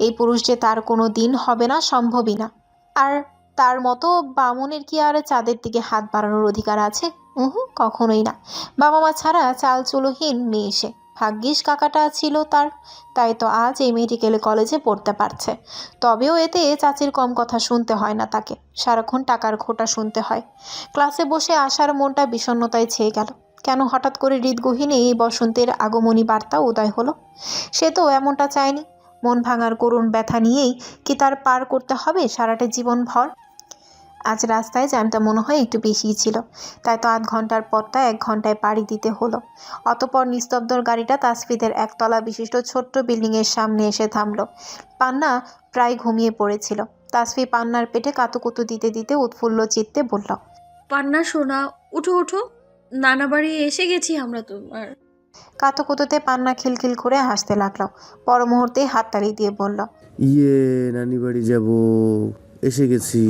এই পুরুষ যে তার কোনো দিন হবে না, সম্ভবই না। আর তার মতো বামুনের কি আর চাঁদের দিকে হাত বাড়ানোর অধিকার আছে? কখনোই না। বাবা মা ছাড়া চালচুলোহীন মেয়ে সে। ভাগ্যিস কাকাটা ছিল তার, তাই তো আজ এই মেডিকেল কলেজে পড়তে পারছে। তবেও এতে চাচির কম কথা শুনতে হয় না তাকে, সারাক্ষণ টাকার খোঁটা শুনতে হয়। ক্লাসে বসে আসার মনটা বিষণ্ণতায় ছেয়ে গেল। কেন হঠাৎ করে হৃদগহীনে এই বসন্তের আগমনী বার্তা উদয় হলো? সে তো এমনটা চায়নি। মন ভাঙার করুণ ব্যথা নিয়েই কি তার পার করতে হবে সারাটা জীবন ভর? আজ রাস্তায় জ্যামটা মনে হয় একটু বেশিই ছিল, তাই তো আধ ঘন্টার পথটা 1 ঘন্টায় পাড়ি দিতে হলো। অতপর নিস্তব্ধর গাড়িটা তাসফিদের একতলা বিশিষ্ট ছোট্ট বিল্ডিংয়ের সামনে এসে থামলো। পান্না প্রায় ঘুমিয়ে পড়েছিল। তাসফি পান্নার পেটে কাতুকুতু দিতে দিতে উৎফুল্ল চিত্তে বলল, পান্না সোনা, উঠো উঠো, নানা বাড়ি এসে গেছি আমরা তোমার। কাতুকুতুতে পান্না খিলখিল করে হাসতে লাগলো। পর মুহূর্তে হাততালি দিয়ে বলল, ইয়ে, নানি বাড়ি যাব, এসে গেছি।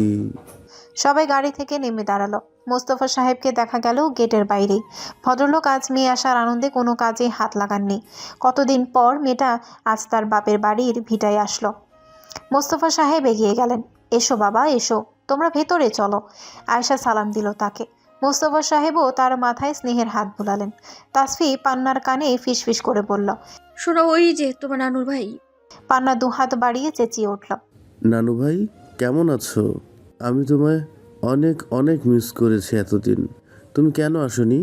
সবাই গাড়ি থেকে নেমে দাঁড়ালো। মোস্তফা সাহেবকে দেখা গেল গেটের বাইরেই। ভদ্রলোক আজ মেয়ে আসার আনন্দে কোনো কাজে হাত লাগাননি। কতদিন পর মেয়েটা আজ তার বাপের বাড়ির ভিটায় আসলো। মোস্তফা সাহেব এগিয়ে গেলেন। এসো বাবা, এসো, তোমরা ভেতরে চলো। আয়েশা সালাম দিল তাকে। মোস্তফা সাহেবও তার মাথায় স্নেহের হাত বুলালেন। তাসফি পান্নার কানে ফিসফিস করে বলল, শোনো, ওই যে তোমার নানুর ভাই। পান্না 2 হাত বাড়িয়ে চেঁচিয়ে উঠল, নানু ভাই, কেমন আছো? আমি তোমায় অনেক অনেক মিস করেছি এতদিন। তুমি কেন আসোনি?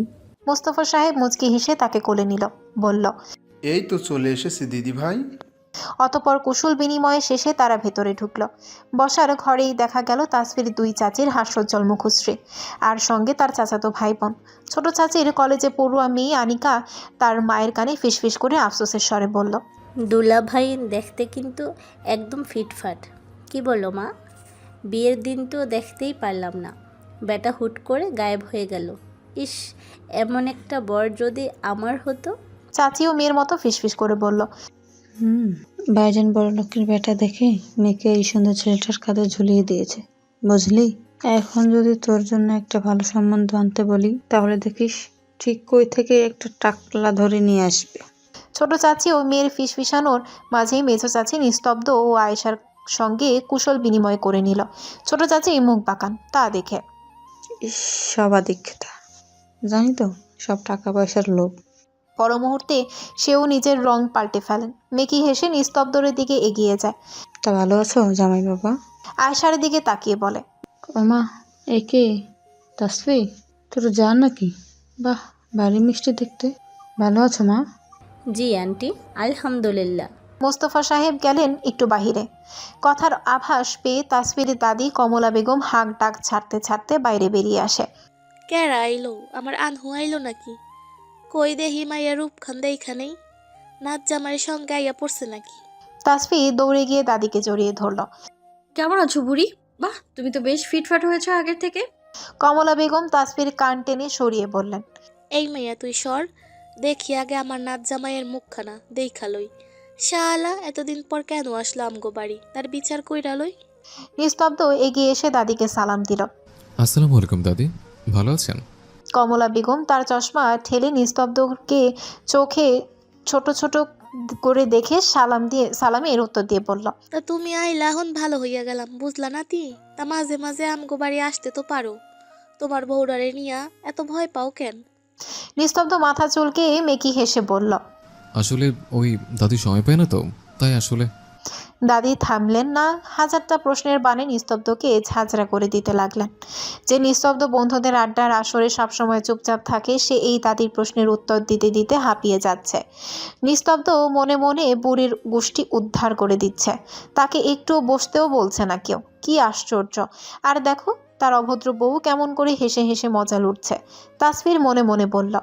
মোস্তফা সাহেব মুচকি হেসে তাকে কোলে নিল, বলল, এই তো চলে এসেছি দিদি ভাই। অতপর কুশল বিনিময়ে শেষে তারা ভেতরে ঢুকল। বসার ঘরেই দেখা গেল তাসফির 2 চাচির হাস্যোজ্জ্বল মুখশ্রী, আর সঙ্গে তার চাচাতো ভাই বোন। ছোট চাচির কলেজে পড়ুয়া মেয়ে আনিকা তার মায়ের কানে ফিসফিস করে আফসোসের স্বরে বলল, দুলা ভাই দেখতে কিন্তু একদম ফিটফাট। কি বলো মা? বিয়ের দিন তো দেখতেই পারলাম না, বেটা হুট করে গায়েব হয়ে গেল। ইস, এমন একটা বর যদি আমার হতো। চাচিও মেয়ের মতো ফিসফিস করে বলল, ভাইজান বড় লোকের বেটা দেখে মেয়েকে এই সুন্দর ছেলেটার কাঁধে ঝুলিয়ে দিয়েছে, বুঝলি? এখন যদি তোর জন্য একটা ভালো সম্বন্ধ আনতে বলি, তাহলে দেখিস ঠিক কই থেকে একটা টাকলা ধরে নিয়ে আসবে। ছোট চাচি ও মেয়ের ফিসফিসানোর মাঝেই মেঝো চাচি নিস্তব্ধ ও আয়েশার সঙ্গে কুশল বিনিময় করে নিল। ছোট চাচি মুখ বাঁকান তা দেখে। সবাদিক্ষতা, জানি তো সব টাকা পয়সার লোভ। পর মুহূর্তে সেও নিজের রং পাল্টে ফেলেন। মেকি হেসে নিস্তব্ধের দিকে এগিয়ে যায়। তা ভালো আছো জামাই বাবা? আয়েশার দিকে তাকিয়ে বলে, ও মা, একে তাসফি তোর যা নাকি? বাহ, ভারী মিষ্টি দেখতে। ভালো আছো মা? জি আন্টি, আলহামদুলিল্লাহ। মোস্তফা সাহেব গেলেন একটু বাহিরে। কথার আভাস পেয়ে তাসফিরের দাদি কমলা বেগম হাঁক ডাক ছাড়তে ছাড়তে বাইরে বেরিয়ে আসে। কেরা আইলো? আমার আনহু আইলো নাকি? কই দেহি মাইয়া রূপখান এইখানেই, নাচ জামাইয়ের সঙ্গে আইয়া পড়ছে নাকি? তাসফি দৌড়ে গিয়ে দাদিকে জড়িয়ে ধরল। কেমন আছো বুড়ি? বাহ, তুমি তো বেশ ফিটফাট হয়েছো আগের থেকে। কমলা বেগম তাসফির কান টেনে সরিয়ে বললেন, এই মাইয়া তুই সর, দেখি আগে আমার নাচ জামাইয়ের মুখখানা দেখালই। শালা এতদিন পর কেন আসলো আমগো বাড়ি, তার বিচার কইরা লই। নিস্তব্ধ এগিয়ে এসে দাদিকে সালাম দিল। আসসালামু আলাইকুম দাদি, ভালো আছেন? কমলা বেগম তার চশমা ঠেলে নিস্তব্ধকে চোখে ছোট ছোট করে দেখে সালামের উত্তর দিয়ে বলল, তা তুমি আইলা এখন ভালো হইয়া গেলাম, বুঝলা নাতি? তা মাঝে মাঝে আমগো বাড়ি আসতে তো পারো, তোমার বউডারে নিয়া এত ভয় পাও কেন? নিস্তব্ধ মাথা চুলকে মেকি হেসে বলল, আসলে ওই দাদি সময় পায় না তো, তাই আসলে। দাদি থামলেন না। হাজারটা প্রশ্নের বাণে নিস্তব্ধকে ঝাঁঝরা করে দিতে লাগলেন। যে নিস্তব্ধ বন্ধুদের আড্ডার আসরে সবসময় চুপচাপ থাকে, সে এই দাদির প্রশ্নের উত্তর দিতে দিতে হাঁপিয়ে যাচ্ছে। নিস্তব্ধ মনে মনে বুড়ির গোষ্ঠী উদ্ধার করে দিচ্ছে। তাকে একটু বসতেও বলছে না কেউ। কি আশ্চর্য! আর দেখো তার অভদ্র বউ কেমন করে হেসে হেসে মজা লুটছে। তাসফির মনে মনে বলল,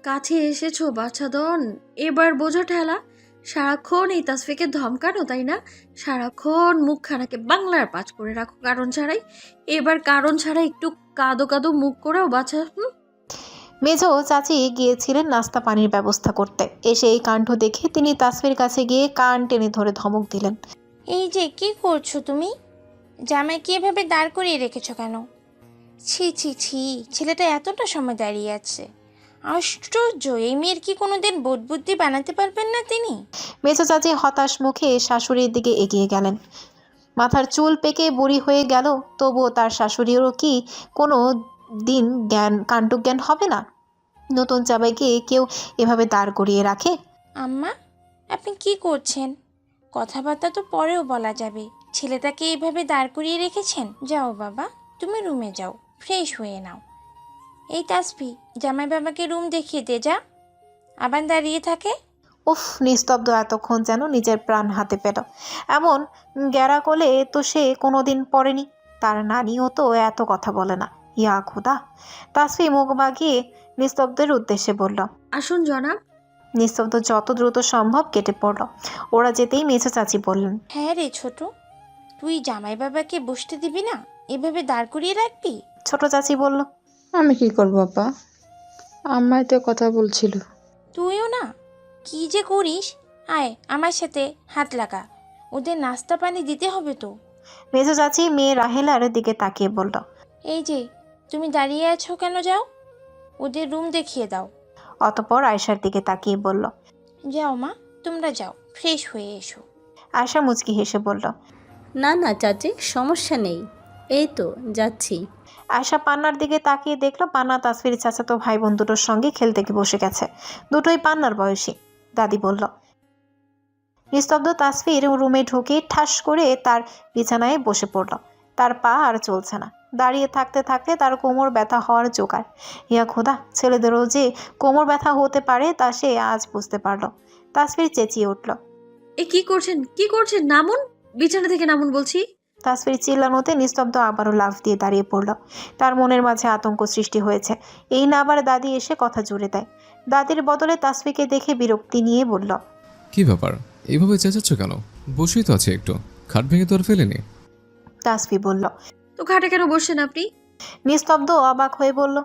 কাছে এসেছো বাছাদন, এবার বোঝো ঠেলা। সারাক্ষণ এই তাসফিকে ধমকানো, তাই না? সারাক্ষণ মুখখানাকে বাংলার পাঁচ করে রাখো কারণ ছাড়াই। এবার কারণ ছাড়া একটু কাদো কাদো মুখ করেও বাছা। মেজো চাচি গিয়েছিলেন নাস্তা পানির ব্যবস্থা করতে। এসে এই কাণ্ড দেখে তিনি তাসফির কাছে গিয়ে কান টেনে ধরে ধমক দিলেন। এই যে কি করছো তুমি? জামাইকে এভাবে দাঁড় করিয়ে রেখেছো কেন? ছি ছি ছি, ছেলেটা এতটা সময় দাঁড়িয়ে আছে। আশ্চর্য, এই মেয়ের কি কোনোদিন বোধ বুদ্ধি বানাতে পারবেন না তিনি? মেজো চাচি হতাশ মুখে শাশুড়ির দিকে এগিয়ে গেলেন। মাথার চুল পেকে বুড়ি হয়ে গেল, তবুও তার শাশুড়িরও কি কোনো দিন কাণ্ডজ্ঞান হবে না? নতুন জামাইকে কেউ এভাবে দাঁড় করিয়ে রাখে? আম্মা, আপনি কি করছেন? কথাবার্তা তো পরেও বলা যাবে। ছেলেটাকে এইভাবে দাঁড় করিয়ে রেখেছেন। যাও বাবা, তুমি রুমে যাও, ফ্রেশ হয়ে নাও। এই তাসফি, জামাই বাবাকে রুম দেখিয়ে দে যা। আবার দাঁড়িয়ে থাকে। উফ! নিস্তব্ধ এতক্ষণ যেন নিজের প্রাণ হাতে পেল। এমন গ্যারা কোলে তো সে কোনোদিন পড়েনি। তার নানিও তো এত কথা বলে না। ইয়া খুদা! তাসফি মুখ বাগিয়ে নিস্তব্ধের উদ্দেশ্যে বলল, আসুন জনাব। নিস্তব্ধ যত দ্রুত সম্ভব কেটে পড়ল। ওরা যেতেই মেজো চাচি বললেন, হ্যাঁ রে ছোট, তুই জামাই বাবাকে বসতে দিবি না? এভাবে দাঁড় করিয়ে রাখবি? ছোট চাচি বলল, আমি কি করবো আপা? আম্মাই তো কথা বলছিল। তুইও না, কি যে করিস! আয় আমার সাথে হাত লাগা, ওদের নাস্তা পানি দিতে হবে তো। মেজো চাচি মেয়ে রাহেলার দিকে তাকিয়ে বলল, এই যে তুমি দাঁড়িয়ে আছো কেন? যাও, ওদের রুম দেখিয়ে দাও। অতঃপর আয়েশার দিকে তাকিয়ে বলল, যাও মা, তোমরা যাও, ফ্রেশ হয়ে এসো। আয়েশা মুচকি হেসে বলল, না না চাচি, সমস্যা নেই, এই তো যাচ্ছি। আয়েশা পান্নার দিকে তাকিয়ে দেখলো পান্না তাসফির চাচাতো ভাই বোন দুটোর সঙ্গে খেলতে গিয়ে বসে গেছে। দুটোই পান্নার বয়সী। দাদি বলল, নিস্তব্ধ তাসফির রুমে ঢুকে ঠাস করে তার বিছানায় বসে পড়ল। তার পা আর চলছে না। দাঁড়িয়ে থাকতে থাকতে তার কোমর ব্যথা হওয়ার জোগাড়। ইয়া খোদা, ছেলেদেরও যে কোমর ব্যথা হতে পারে তা সে আজ বুঝতে পারল। তাসফির চেঁচিয়ে উঠল, এ কি করছেন? কি করছেন? নামুন, বিছানা থেকে নামুন বলছি। তাসফির চিল্লানোতে নিস্তব্ধ আবারও লাফ দিয়ে দাঁড়িয়ে পড়ল। তার মনের মাঝে আতঙ্ক সৃষ্টি হয়েছে। এই না আবার দাদি এসে কথা জুড়ে দেয়। দাদির বদলে তাসফিকে দেখে বিরক্তি নিয়ে বলল, কি ব্যাপার, এইভাবে চেঁচাচ্ছ কেন? বসেই তো আছে, একটু খাট ভেঙে তো আর ফেলেনি। তাসফি বলল, তো খাটে কেন বসছেন আপনি? নিস্তব্ধ অবাক হয়ে বলল,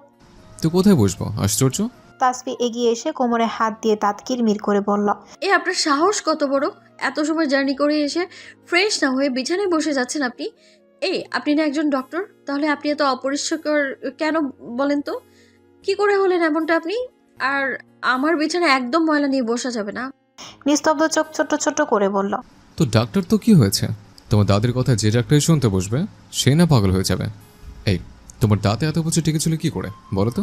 তো কোথায় বসবো? আশ্চর্য! তাসফি এগিয়ে এসে কোমরে হাত দিয়ে দাঁত কিরমির করে বলল, এ আপনার সাহস কত বড়! এত সময় জার্নি করে এসে ফ্রেশ না হয়ে বিছানায় বসে যাচ্ছেন আপনি? আপনি না একজন ডক্টর? তাহলে আপনি এত অপরিষ্কার কেন বলেন তো? কি করে হলেন এমনটা আপনি? আর আমার বিছানায় একদম ময়লা নিয়ে বসা যাবে না। নিস্তব্ধ চোখ ছোট ছোট করে বলল, তো ডাক্তার তো কি হয়েছে? তোমার দাদির কথা যে ডাক্তারই শুনতে বসবে সে না পাগল হয়ে যাবে। এই, তোমার দাঁতে এত বছর টিকেছিল কি করে বলো তো?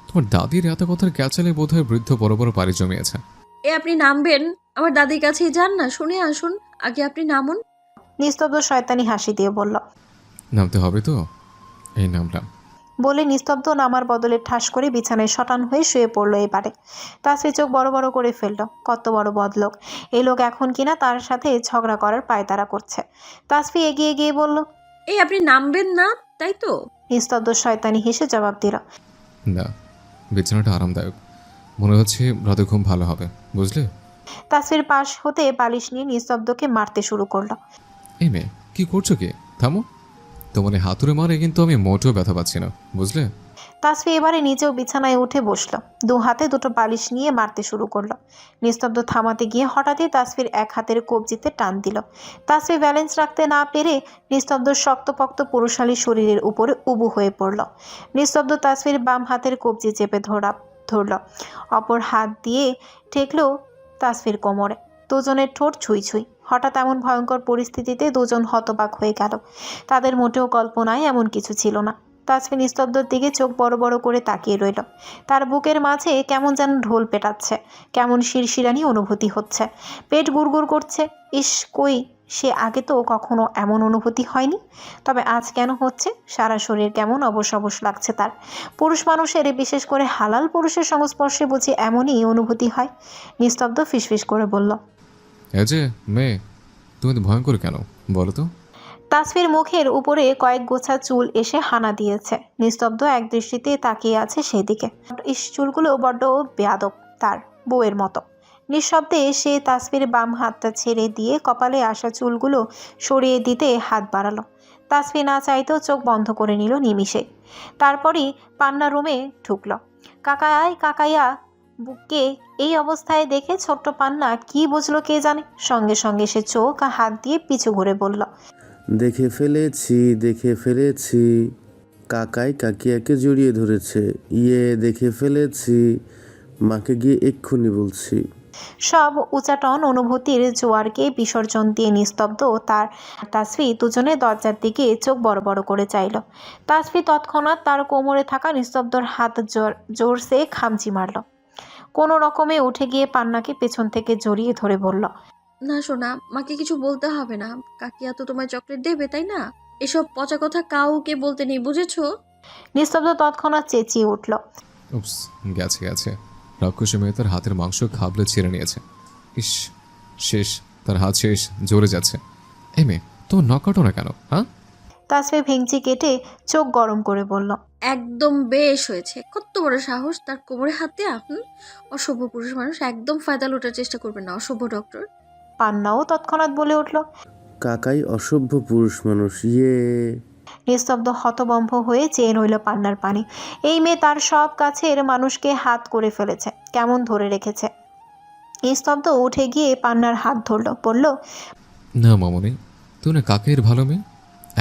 তোমার দাদির এত কথার ক্যাচালে বোধ হয় বৃদ্ধ বড় বড় পাড়ি জমিয়েছে। আপনি নামবেন? আমার দাদির কাছেই যান না, শুনে আসুন। আগে আপনি নামুন। নিস্তব্ধ শয়তানি হাসি দিয়ে বলল। নামতে হবে তো, এই নামলাম। বলে নিস্তব্ধ নামার বদলে ঠাস করে বিছানায় শটান হয়ে শুয়ে পড়লো এবারে। তাসফির চোখ বড় বড় করে ফেলল। কত বড় বদলোক এই লোক, এখন কিনা তার সাথে ঝগড়া করার পায়তারা করছে। তাসফি এগিয়ে গিয়ে বলল, আপনি নামবেন না তাই তো? নিস্তব্ধ শয়তানি হেসে জবাব দিল, না, বিছানাটা আরামদায়ক, মনে হচ্ছে রাতে ঘুম ভালো হবে, বুঝলে? তাসফির পাশ হতে বালিশ নিয়ে নিস্তব্ধকে মারতে শুরু করলো। এই মেয়ে, কি করছো কি? থামো, তোমার হাতুড়ে মারে কিন্তু আমি মোটেও ব্যথা পাচ্ছি না, বুঝলে? তাসফি এবারে নিজেও বিছানায় উঠে বসলো, দু হাতে দুটো বালিশ নিয়ে মারতে শুরু করলো। নিস্তব্ধ থামাতে গিয়ে হঠাৎই তাসফির এক হাতের কবজিতে টান দিল। তাসফি ব্যালেন্স রাখতে না পেরে নিস্তব্ধ শক্তপোক্ত পুরুষালী শরীরের উপরে উবু হয়ে পড়ল। নিস্তব্ধ তাসফির বাম হাতের কবজি চেপে ধরল, অপর হাত দিয়ে ঠেকলো তাসফির কোমরে। দুজনের ঠোঁট ছুঁই ছুঁই। হঠাৎ এমন ভয়ঙ্কর পরিস্থিতিতে দুজন হতবাক হয়ে গেল। তাদের মোটেও কল্পনায় এমন কিছু ছিল না। তাসফি নিস্তব্ধর দিকে চোখ বড় বড় করে তাকিয়ে রইল। তার বুকের মাঝে কেমন যেন ঢোল পেটাচ্ছে, কেমন শিরশিরানি অনুভূতি হচ্ছে, পেট গুড়গুড় করছে। ইস, কই, সে আগে তো কখনো এমন অনুভূতি হয়নি। তবে আজ কেন হচ্ছে? সারা শরীর কেমন অবশ অবশ লাগছে তার। পুরুষ মানুষের, বিশেষ করে হালাল পুরুষের সংস্পর্শে বুঝি এমনই অনুভূতি হয়। নিস্তব্ধ ফিসফিস করে বলল, এই যে মেয়ে, তুমি তো ভয়ঙ্কর কেন বলো তো? তাসফির মুখের উপরে কয়েক গোছা চুল এসে হানা দিয়েছে। নিস্তব্ধ এক দৃষ্টিতে তাকিয়ে আছে সেদিকে। ইস, চুলগুলো বড্ড বেয়াদব, তার বউয়ের মতো। নিঃশব্দে সে তাসফির বাম হাতটা ছেড়ে দিয়ে কপালে আসা চুলগুলো সরিয়ে দিতে হাত বাড়ালো। তাসফি না চাইতেও চোখ বন্ধ করে নিল নিমিষে। তারপরই পান্না রুমে ঢুকলো। কাকাইয়া বুকে এই অবস্থায় দেখে ছোট্ট পান্না কি বুঝলো কে জানে। সঙ্গে সঙ্গে সে চোখ হাত দিয়ে পিছু ঘুরে বলল, দেখে ফেলেছি, কাকাই কাকিয়াকে জড়িয়ে ধরেছে। দেখে ফেলেছি, মাকে গিয়ে এক্ষুনি বলছি। সব উচাটন অনুভূতির জোয়ারকে বিসর্জন দিয়ে নিস্তব্ধ তার তাসফি দুজনে দরজার দিকে চোখ বড় বড় করে চাইল। তাসফি তৎক্ষণাৎ তার কোমরে থাকা নিস্তব্ধর হাত জোরসে খামচি মারল। কোনো রকমে উঠে গিয়ে পান্নাকে পেছন থেকে জড়িয়ে ধরে বলল, না সোনা, মাকে কিছু বলতে হবে না। কাকিয়া তো তোমায় চকলেট দেবে, তাই না? এসব পচা কথা কাউকে বলতে নেই, বুঝেছো? নিস্তব্ধ তৎক্ষণাৎ চেঁচিয়ে উঠল, উপস, গেছে, রাক্ষসী মেয়ে তার হাতের মাংস খাবলে ছিঁড়ে নিয়েছে। ইস, শেষ, তার হাত শেষ, জ্বলে যাচ্ছে। এই মেয়ে, তোমার নখ কাটো না কেন? হ্যাঁ? তাসফি ভেঙচি কেটে চোখ গরম করে বলল, একদম বেশ হয়েছে। কত বড় সাহস তার কোমরে হাত দেয়া! অসভ্য পুরুষ মানুষ, একদম ফায়দা লোটার চেষ্টা করবেন না, অসভ্য ডক্টর। পান্নাও তৎক্ষণাৎ বলে উঠল, কাকাই অসভ্য পুরুষ মানুষ। নিস্তব্ধ হতবম্ব হয়ে চেয়ে রইল পান্নার পানি। এই মেয়ে তার সব কাছের মানুষকে হাত করে ফেলেছে, কেমন ধরে রেখেছে। নিস্তব্ধ উঠে গিয়ে পান্নার হাত ধরল, বলল, না মামনি, তুমি না কাকের ভালো মেয়ে,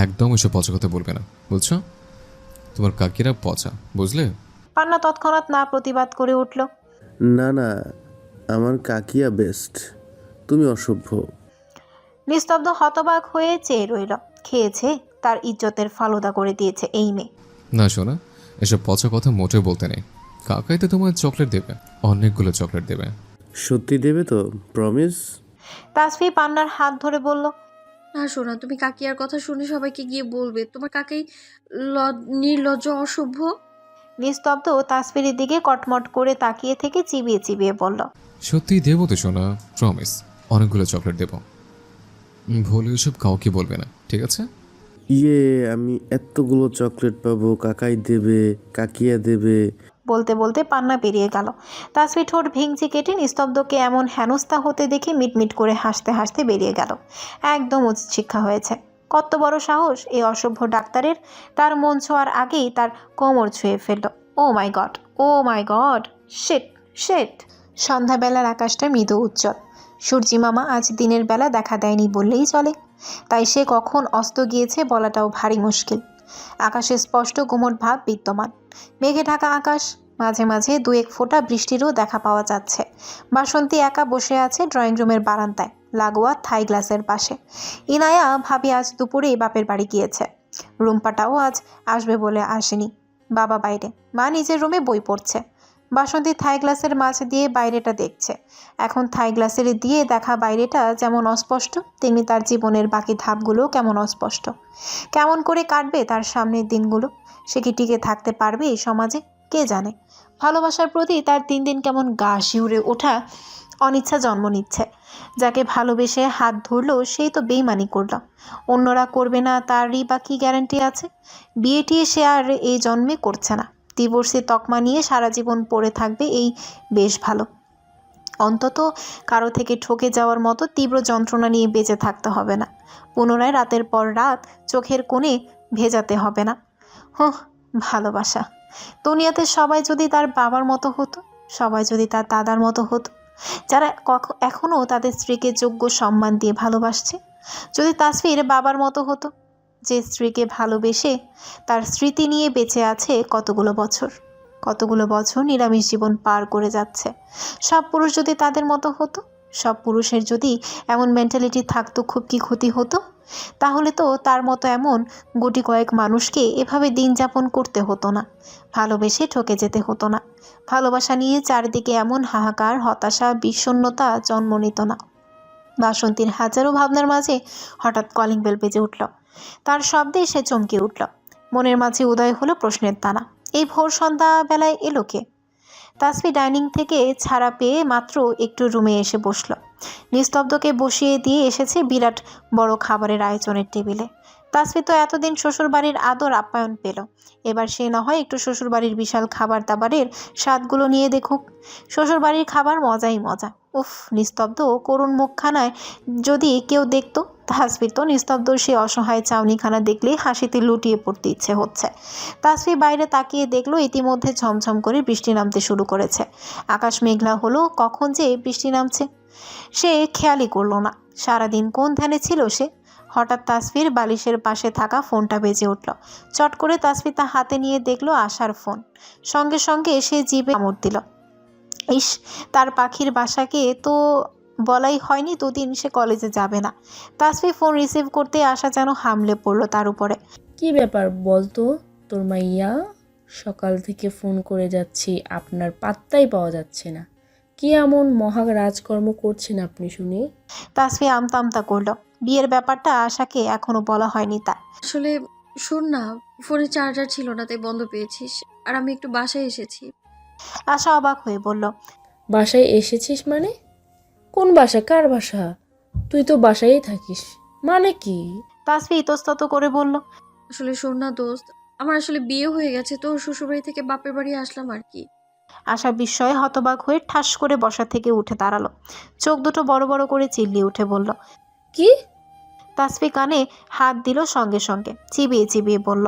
একদম এসব পচা কথা বলবে না, বুঝছো? তোমার কাকিরা পচা, বুঝলে? পান্না তৎক্ষণাৎ না প্রতিবাদ করে উঠল, না, আমার কাকিয়া বেস্ট, তুমি অসভ্য। নিস্তব্ধ হতবাক হয়ে চেয়ে রইল। খেয়েছে, তার ইজ্জতের ফালুদা করে দিয়েছে এই মেয়ে। না শোনা, এসব পচা কথা মোটেও বলতে নেই। কাকাই তো তোমার চকলেট দেবে, অনেকগুলো চকলেট দেবে। সত্যি দেবে তো? প্রমিস? তাসফি পান্নার হাত ধরে বলল, না সোনা, তুমি কাকিয়ার কথা শুনে সবাইকে গিয়ে বলবে তোমার কাকাই নির্লজ্জ, অসভ্য। নিস্তব্ধ তাসফির দিকে কটমট করে তাকিয়ে থেকে চিবিয়ে চিবিয়ে বলল, সত্যি দেবো তো শোনা, প্রমিস, অনেকগুলো চকলেট দেবো। ভুলে এসব কাউকে বলবে না, ঠিক আছে? আমি এতগুলো চকলেট পাবো? কাকাই দেবে, কাকিয়া দেবে? বলতে বলতে পান্না বেরিয়ে গেল। তাসফি ঠোঁট ভেঙচি কেটে নিস্তব্ধকে এমন হেনস্থা হতে দেখে মিটমিট করে হাসতে হাসতে বেরিয়ে গেল। একদম উচিত শিক্ষা হয়েছে। কত বড় সাহস এই অসভ্য ডাক্তারের! তার মন ছোঁয়ার আগেই তার কোমর ছুঁয়ে ফেলল। ও মাই গড, শিট। সন্ধ্যাবেলার আকাশটা মৃদু উজ্জ্বল। সূর্যি মামা আজ দিনের বেলা দেখা দেয়নি বললেই চলে, তাই সে কখন অস্ত গিয়েছে বলাটাও ভারী মুশকিল। আকাশে স্পষ্ট গুমট ভাব বিদ্যমান। মেঘে ঢাকা আকাশ, মাঝে মাঝে দু এক ফোঁটা বৃষ্টিরও দেখা পাওয়া যাচ্ছে। বাসন্তী একা বসে আছে ড্রয়িং রুমের বারান্দায় লাগোয়া থাই গ্লাসের পাশে। ইনায়া ভাবি আজ দুপুরেই বাপের বাড়ি গিয়েছে। রুম্পাটাও আজ আসবে বলে আসেনি। বাবা বাইরে, মা নিজের রুমে বই পড়ছে। বাসন্তী থাই গ্লাসের মাছ দিয়ে বাইরেটা দেখছে। এখন থাই গ্লাসের দিয়ে দেখা বাইরেটা যেমন অস্পষ্ট, তেমনি তার জীবনের বাকি ধাপগুলোও কেমন অস্পষ্ট। কেমন করে কাটবে তার সামনের দিনগুলো? সে কি টিকে থাকতে পারবে এই সমাজে? কে জানে। ভালোবাসার প্রতি তার দিন দিন কেমন গা শিউরে ওঠা অনিচ্ছা জন্ম নিচ্ছে। যাকে ভালোবেসে হাত ধরলো সেই তো বেইমানি করল। অন্যরা করবে না তারই বা কী গ্যারান্টি আছে? বিয়েটি সে আর এই জন্মে করছে না। ডিভোর্সে তকমা নিয়ে সারা জীবন পড়ে থাকবে এই বেশ ভালো। অন্তত কারো থেকে ঠকে যাওয়ার মতো তীব্র যন্ত্রণা নিয়ে বেঁচে থাকতে হবে না। পুনরায় রাতের পর রাত চোখের কোণে ভেজাতে হবে না। ভালোবাসা। দুনিয়াতে সবাই যদি তার বাবার মতো হতো, সবাই যদি তার দাদার মতো হতো, যারা এখনও তাদের স্ত্রীকে যোগ্য সম্মান দিয়ে ভালোবাসছে। যদি তাসফির বাবার মতো হতো, যে স্ত্রীকে ভালোবেসে তার স্মৃতি নিয়ে বেঁচে আছে কতগুলো বছর নিরামিষ জীবন পার করে যাচ্ছে। সব পুরুষ যদি তাদের মতো হতো, সব পুরুষের যদি এমন মেন্টালিটি থাকতো, খুব কি ক্ষতি হতো? তাহলে তো তার মতো এমন গুটি কয়েক মানুষকে এভাবে দিন যাপন করতে হতো না, ভালোবেসে ঠকে যেতে হতো না। ভালোবাসা নিয়ে চারিদিকে এমন হাহাকার, হতাশা, বিষণ্ণতা জন্ম নিত না। বাসন্তীর হাজারো ভাবনার মাঝে হঠাৎ কলিং বেল বেজে উঠল। তার শব্দে সে চমকে উঠল। মনের মাঝে উদয় হলো প্রশ্নের দানা। এই ভোর সন্ধ্যা বেলায় এলো কে? তাসফি ডাইনিং থেকে ছাড়া পেয়ে মাত্র একটু রুমে এসে বসল। নিস্তব্ধকে বসিয়ে দিয়ে এসেছে বিরাট বড় খাবারের আয়োজনের টেবিলে। তাসফি তো এতদিন শ্বশুরবাড়ির আদর আপ্যায়ন পেল, এবার সে না হয় একটু শ্বশুরবাড়ির বিশাল খাবার দাবারের স্বাদগুলো নিয়ে দেখুক। শ্বশুরবাড়ির খাবার মজাই মজা। উফ, নিস্তব্ধ করুণ মুখখানায় যদি কেউ দেখতো। তাসফির তো নিস্তব্ধ সে অসহায় চাউনিখানা দেখলেই হাসিতে লুটিয়ে পড়তে ইচ্ছে হচ্ছে। তাসফি বাইরে তাকিয়ে দেখলো ইতিমধ্যে ঝমঝম করে বৃষ্টি নামতে শুরু করেছে। আকাশ মেঘলা হলো, কখন যে বৃষ্টি নামছে সে খেয়ালই করলো না। সারাদিন কোন ধ্যানে ছিল সে? হঠাৎ তাসফির বালিশের পাশে থাকা ফোনটা বেজে উঠল। চট করে তাসফি তা হাতে নিয়ে দেখলো আশার ফোন। সঙ্গে সঙ্গে সে জিভে কামড় দিল। ইস, তার পাখির বাসাকে তো বলাই হয়নি দুদিন সে কলেজে যাবে না। তাসফি ফোন রিসিভ করতে আসা যেন হামলে পড়লো তার উপরে। কি ব্যাপার বলতো তোর মাইয়া? সকাল থেকে ফোন করে যাচ্ছি, আপনার পাত্তাই পাওয়া যাচ্ছে না। কি এমন মহা রাজকর্ম করছেন আপনি শুনি? তাসফি আমতা আমতা করলো। বিয়ের ব্যাপারটা আশাকে এখনো বলা হয়নি তার। আসলে শোন না, ফোনে চার্জার ছিল না তাই বন্ধ পেয়েছিস, আর আমি একটু বাসায় এসেছি। আশা অবাক হয়ে বলল, বাসায় এসেছিস মানে? কোন বাসা? কার বাসা? তুই তো বাসায়ই থাকিস, মানে কি? তাসফি ইতস্তত করে বলল, আসলে শোন না দোস্ত, আমার আসলে বিয়ে হয়ে গেছে তো শ্বশুরবাড়ি থেকে বাপের বাড়ি আসলাম আর কি। আশা বিস্ময়ে হতবাক হয়ে ঠাস করে বসা থেকে উঠে দাঁড়ালো। চোখ দুটো বড় বড় করে চিল্লিয়ে উঠে বলল, কি? তাসফি কানে হাত দিল, সঙ্গে সঙ্গে চিবিয়ে চিবিয়ে বলল,